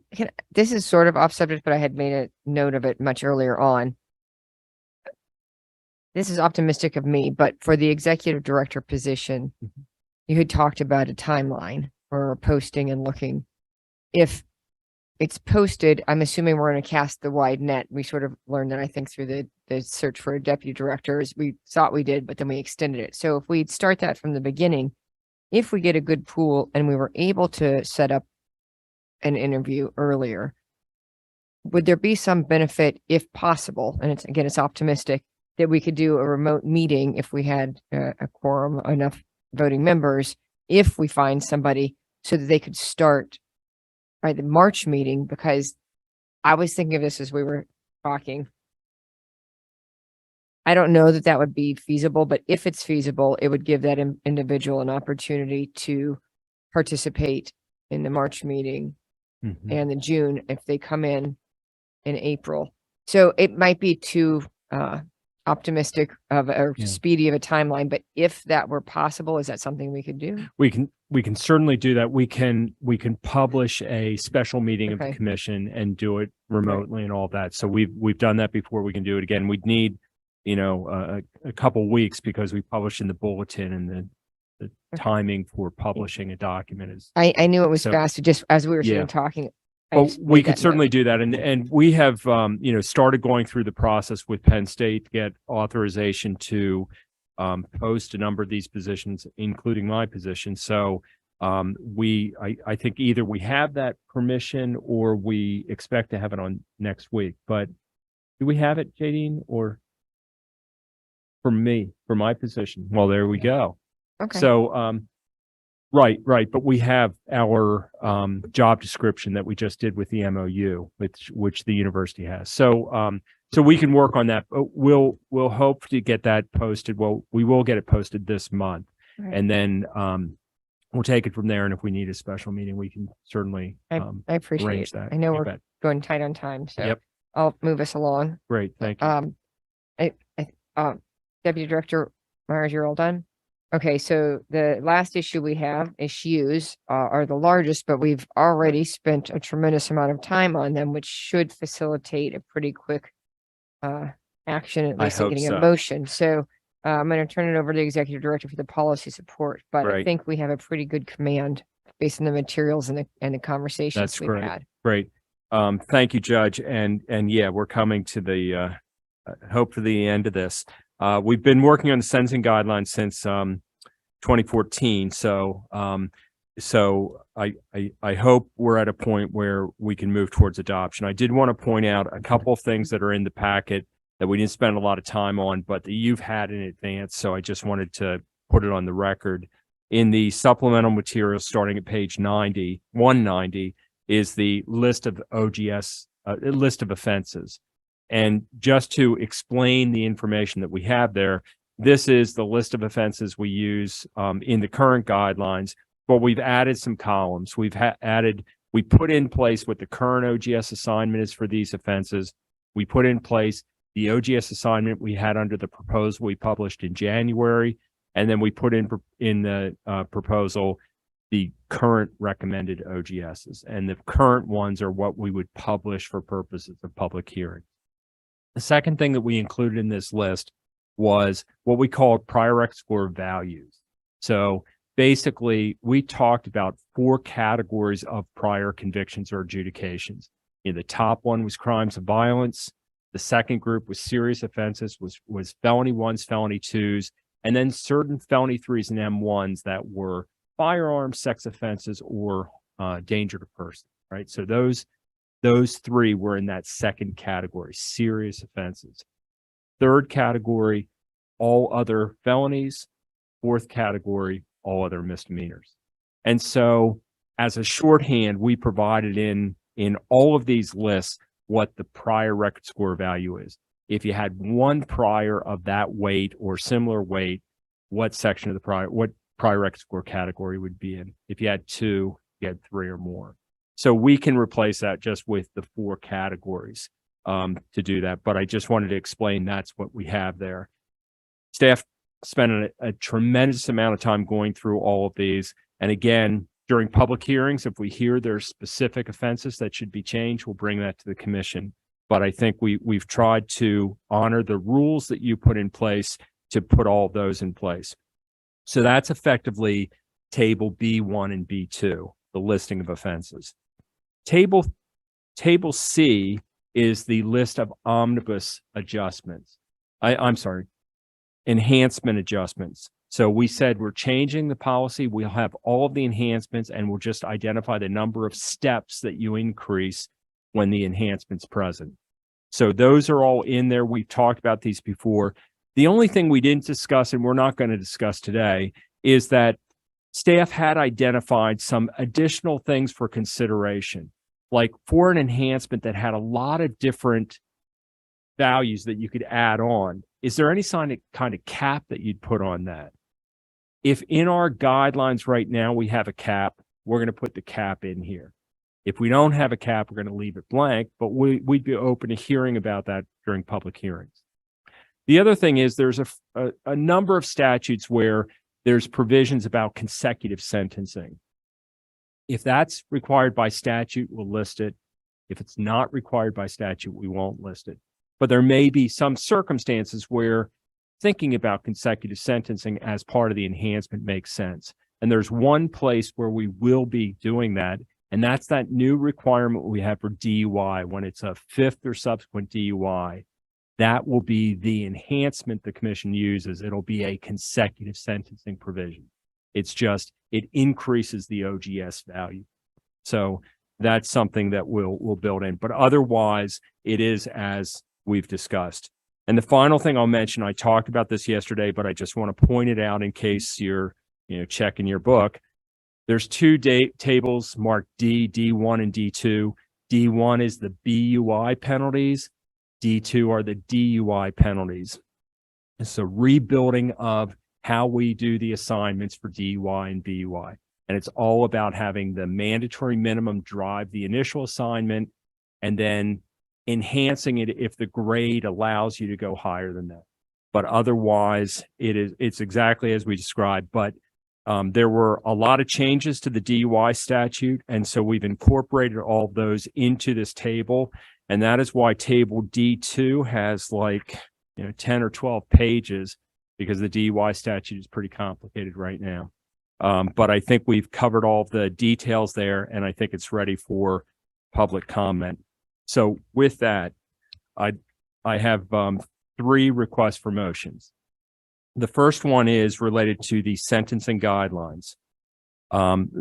this is sort of off subject, but I had made a note of it much earlier on. This is optimistic of me, but for the executive director position, you had talked about a timeline for posting and looking. If it's posted, I'm assuming we're going to cast the wide net. We sort of learned that, I think, through the search for a deputy director, as we thought we did, but then we extended it. So if we start that from the beginning, if we get a good pool and we were able to set up an interview earlier, would there be some benefit, if possible, and it's optimistic, that we could do a remote meeting if we had a quorum, enough voting members, if we find somebody, so that they could start by the March meeting? Because I was thinking of this as we were talking. I don't know that would be feasible, but if it's feasible, it would give that individual an opportunity to participate in the March meeting and the June if they come in April. So it might be too optimistic of or Yeah. speedy of a timeline, but if that were possible, is that something we could do? We can certainly do that. We can publish a special meeting of the Okay. commission and do it remotely and all that. So we've done that before. We can do it again. We'd need, a couple weeks because we publish in the bulletin and the timing for publishing a document is. I knew it was So- fast, just as we were Yeah. sitting talking. I Well, just we made could that certainly note. do that. And we have, started going through the process with Penn State to get authorization to post a number of these positions, including my position. So I think either we have that permission or we expect to have it on next week. But do we have it, Jadine, or for me, for my position? Well, there we go. Okay. So, right. But we have our job description that we just did with the MOU, which the university has. So, so we can work on that. We'll hope to get that posted. Well, we will get it posted this month, Right. and then we'll take it from there. And if we need a special meeting, we can certainly I appreciate arrange it. that. I know You we're bet. going tight on time, so Yep. I'll move us along. Great. Thank you. Deputy Director Myers, you're all done? Okay, so the last issue we have, issues are the largest, but we've already spent a tremendous amount of time on them, which should facilitate a pretty quick action, at I least in hope getting so. a motion. So I'm going to turn it over to the Executive Director for the policy support, but I Right. think we have a pretty good command based on the materials and the conversations That's we've great. had. Great. Thank you, Judge. And yeah, we're coming to the hopefully the end of this. We've been working on the sentencing guidelines since 2014. So I hope we're at a point where we can move towards adoption. I did want to point out a couple of things that are in the packet that we didn't spend a lot of time on, but that you've had in advance. So I just wanted to put it on the record. In the supplemental materials, starting at page 190, is the list of OGS, list of offenses. And just to explain the information that we have there, this is the list of offenses we use in the current guidelines, but we've added some columns. We put in place what the current OGS assignment is for these offenses. We put in place the OGS assignment we had under the proposal we published in January, and then we put in the proposal the current recommended OGSs, and the current ones are what we would publish for purposes of public hearing. The second thing that we included in this list was what we called prior record score values. So basically, we talked about 4 categories of prior convictions or adjudications. The top one was crimes of violence. The second group was serious offenses, was felony 1s, felony 2s, and then certain felony 3s and M1s that were firearms, sex offenses, or danger to person, right? So those 3 were in that second category, serious offenses. Third category, all other felonies. Fourth category, all other misdemeanors. And so as a shorthand, we provided in all of these lists what the prior record score value is. If you had 1 prior of that weight or similar weight, what section of the what prior record score category would be in? If you had 2, you had 3 or more. So we can replace that just with the 4 categories to do that. But I just wanted to explain that's what we have there. Staff spent a tremendous amount of time going through all of these. And again, during public hearings, if we hear there's specific offenses that should be changed, we'll bring that to the commission. But I think we've tried to honor the rules that you put in place to put all of those in place. So that's effectively table B1 and B2, the listing of offenses. Table C is the list of omnibus adjustments. I'm sorry, enhancement adjustments. So we said we're changing the policy. We'll have all of the enhancements and we'll just identify the number of steps that you increase when the enhancement's present. So those are all in there. We've talked about these before. The only thing we didn't discuss, and we're not going to discuss today, is that staff had identified some additional things for consideration, like for an enhancement that had a lot of different values that you could add on. Is there any kind of cap that you'd put on that? If in our guidelines right now we have a cap, we're going to put the cap in here. If we don't have a cap, we're going to leave it blank, but we'd be open to hearing about that during public hearings. The other thing is there's a number of statutes where there's provisions about consecutive sentencing. If that's required by statute, we'll list it. If it's not required by statute, we won't list it. But there may be some circumstances where thinking about consecutive sentencing as part of the enhancement makes sense. And there's one place where we will be doing that, and that's that new requirement we have for DUI. When it's a fifth or subsequent DUI, that will be the enhancement the commission uses. It'll be a consecutive sentencing provision. It's just, it increases the OGS value. So that's something that we'll build in. But otherwise, it is as we've discussed. And the final thing I'll mention, I talked about this yesterday, but I just want to point it out in case you're checking your book. There's two tables marked D, D1 and D2. D1 is the BUI penalties. D2 are the DUI penalties. It's a rebuilding of how we do the assignments for DUI and BUI. And it's all about having the mandatory minimum drive the initial assignment and then enhancing it if the grade allows you to go higher than that. But otherwise, it's exactly as we described. But there were a lot of changes to the DUI statute. And so we've incorporated all of those into this table. And that is why table D2 has 10 or 12 pages, because the DUI statute is pretty complicated right now. But I think we've covered all the details there, and I think it's ready for public comment. So with that, I have 3 requests for motions. The first one is related to the sentencing guidelines.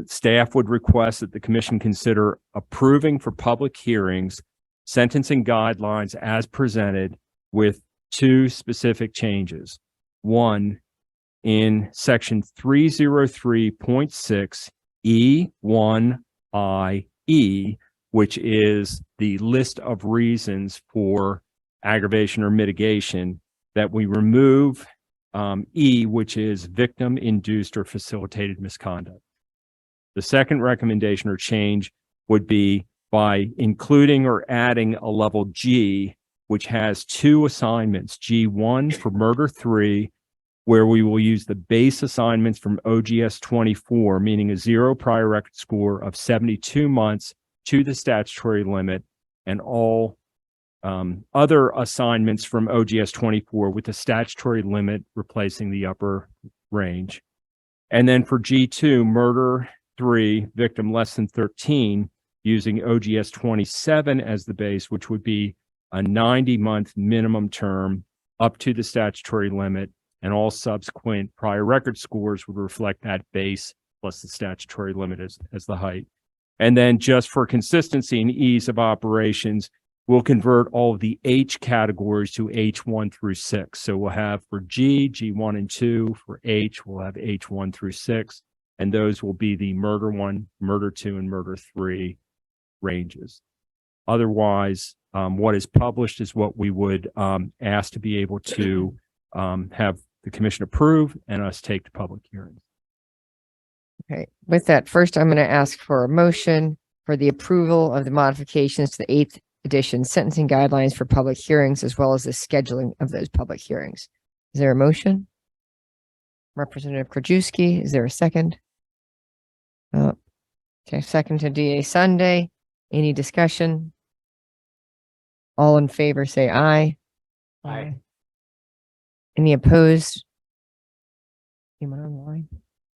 Staff would request that the commission consider approving for public hearings sentencing guidelines as presented with 2 specific changes. One, in section 303.6 E1IE, which is the list of reasons for aggravation or mitigation, that we remove E, which is victim induced or facilitated misconduct. The second recommendation or change would be by including or adding a level G, which has 2 assignments, G1 for murder 3, where we will use the base assignments from OGS 24, meaning a 0 prior record score of 72 months to the statutory limit, and all other assignments from OGS 24 with the statutory limit replacing the upper range. And then for G2, murder 3, victim less than 13, using OGS 27 as the base, which would be a 90-month minimum term up to the statutory limit, and all subsequent prior record scores would reflect that base plus the statutory limit as the height. And then just for consistency and ease of operations, we'll convert all of the H categories to H1 through 6. So we'll have for G, G1 and 2. For H, we'll have H1 through 6. And those will be the murder 1, murder 2, and murder 3 ranges. Otherwise, what is published is what we would ask to be able to have the commission approve and us take to public hearings. Okay, with that, first, I'm going to ask for a motion for the approval of the modifications to the 8th edition sentencing guidelines for public hearings, as well as the scheduling of those public hearings. Is there a motion? Representative Krajewski, is there a second? Okay, second to DA Sunday. Any discussion? All in favor, say aye. Aye. Any opposed? Anyone online?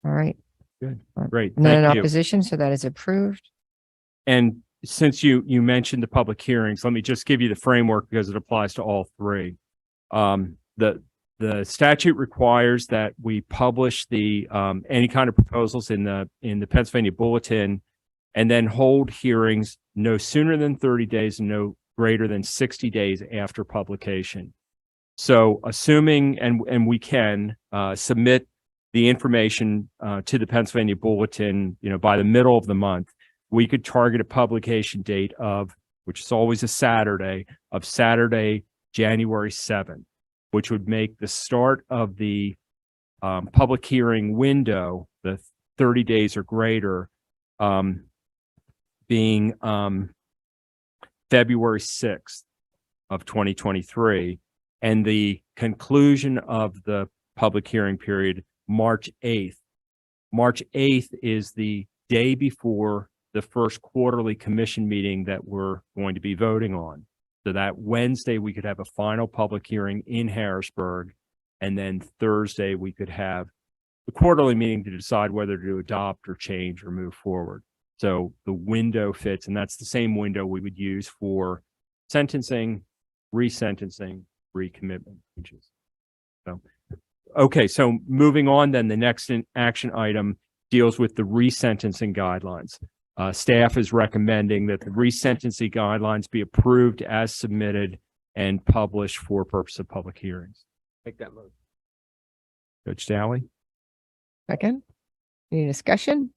All right. Good. Great. None in Thank you. opposition, so that is approved. And since you mentioned the public hearings, let me just give you the framework because it applies to all 3. The statute requires that we publish the any kind of proposals in the Pennsylvania Bulletin, and then hold hearings no sooner than 30 days and no greater than 60 days after publication. So assuming, and we can submit the information to the Pennsylvania Bulletin, by the middle of the month, we could target a publication date of, which is always a Saturday, of Saturday, January 7th, which would make the start of the public hearing window, the 30 days or greater, being February 6th of 2023. and the conclusion of the public hearing period, March 8th. March 8th is the day before the first quarterly commission meeting that we're going to be voting on. So that Wednesday, we could have a final public hearing in Harrisburg. And then Thursday, we could have the quarterly meeting to decide whether to adopt or change or move forward. So the window fits, and that's the same window we would use for sentencing, resentencing, recommitment. So, okay, so moving on, then the next action item deals with the resentencing guidelines. Staff is recommending that the resentencing guidelines be approved as submitted and published for purpose of public hearings. Make that motion. Judge Dowling, Second, any discussion?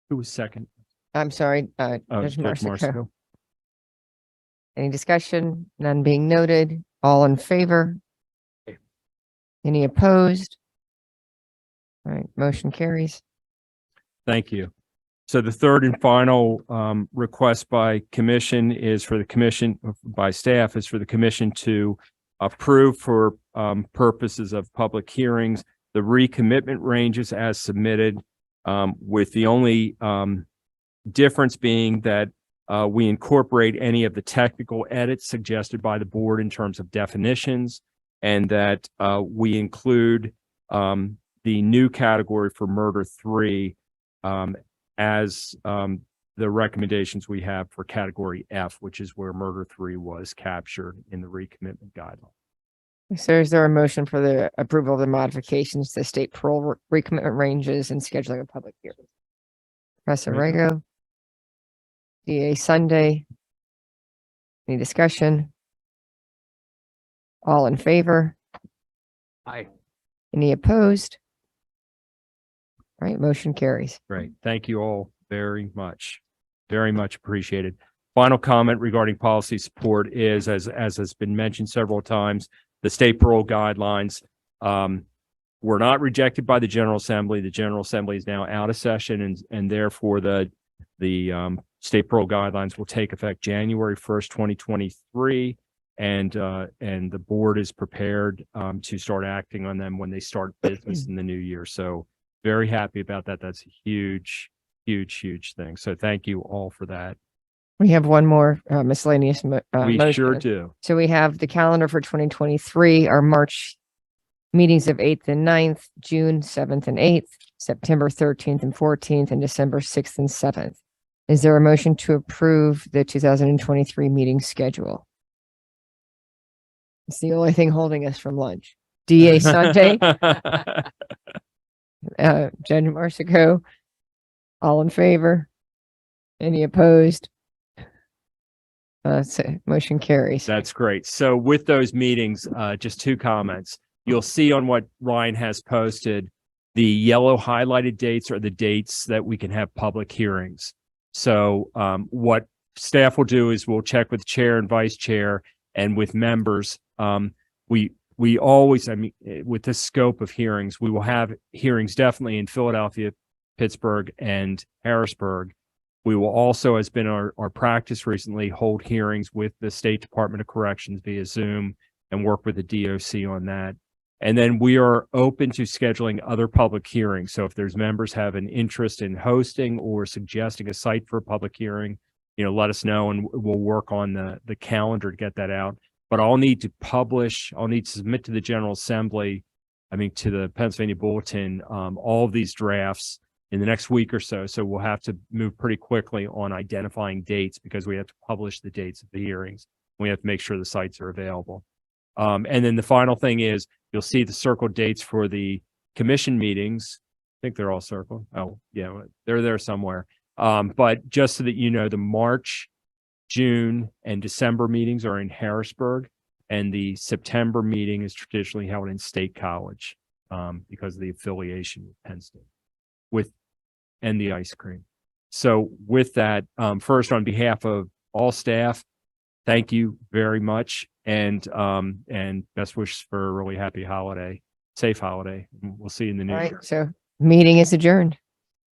who was second? I'm sorry, Oh, Judge Judge Marsico. Marsico. Any discussion? None being noted. All in favor? Any opposed? All right, motion carries. Thank you. So the third and final request by commission is for the commission, by staff, is for the commission to approve for purposes of public hearings, the recommitment ranges as submitted, with the only difference being that we incorporate any of the technical edits suggested by the board in terms of definitions, and that we include the new category for murder 3 as the recommendations we have for category F, which is where murder 3 was captured in the recommitment guideline. So is there a motion for the approval of the modifications to state parole recommitment ranges and scheduling a public hearing? Professor Rego. DA Sunday. Any discussion? All in favor? Aye. Any opposed? All right, motion carries. Great. Thank you all very much. Very much appreciated. Final comment regarding policy support is, as has been mentioned several times, the state parole guidelines were not rejected by the General Assembly. The General Assembly is now out of session, and therefore the state parole guidelines will take effect January 1st, 2023. And the board is prepared to start acting on them when they start business in the new year. So very happy about that. That's a huge thing. So thank you all for that. We have one more miscellaneous We motion. sure do. So we have the calendar for 2023, our March meetings of 8th and 9th, June 7th and 8th, September 13th and 14th, and December 6th and 7th. Is there a motion to approve the 2023 meeting schedule? It's the only thing holding us from lunch. DA Sunday, Judge Marsico, all in favor? Any opposed? Motion carries. That's great. So with those meetings, just two comments. You'll see on what Ryan has posted, the yellow highlighted dates are the dates that we can have public hearings. So what staff will do is we'll check with chair and vice chair and with members. We always, I mean, with this scope of hearings, we will have hearings definitely in Philadelphia, Pittsburgh, and Harrisburg. We will also, as been our practice recently, hold hearings with the State Department of Corrections via Zoom and work with the DOC on that. And then we are open to scheduling other public hearings. So if there's members have an interest in hosting or suggesting a site for a public hearing, let us know and we'll work on the calendar to get that out. But I'll need to submit to the General Assembly, to the Pennsylvania Bulletin, all of these drafts in the next week or so. So we'll have to move pretty quickly on identifying dates because we have to publish the dates of the hearings. We have to make sure the sites are available. And then the final thing is you'll see the circled dates for the commission meetings. I think they're all circled. Oh, yeah, they're there somewhere. But just so that you know, the March, June, and December meetings are in Harrisburg, and the September meeting is traditionally held in State College because of the affiliation with Penn State and the ice cream. So with that, first, on behalf of all staff, thank you very much, and best wishes for a really happy holiday, safe holiday. We'll see you in the new All right, year. so meeting is adjourned.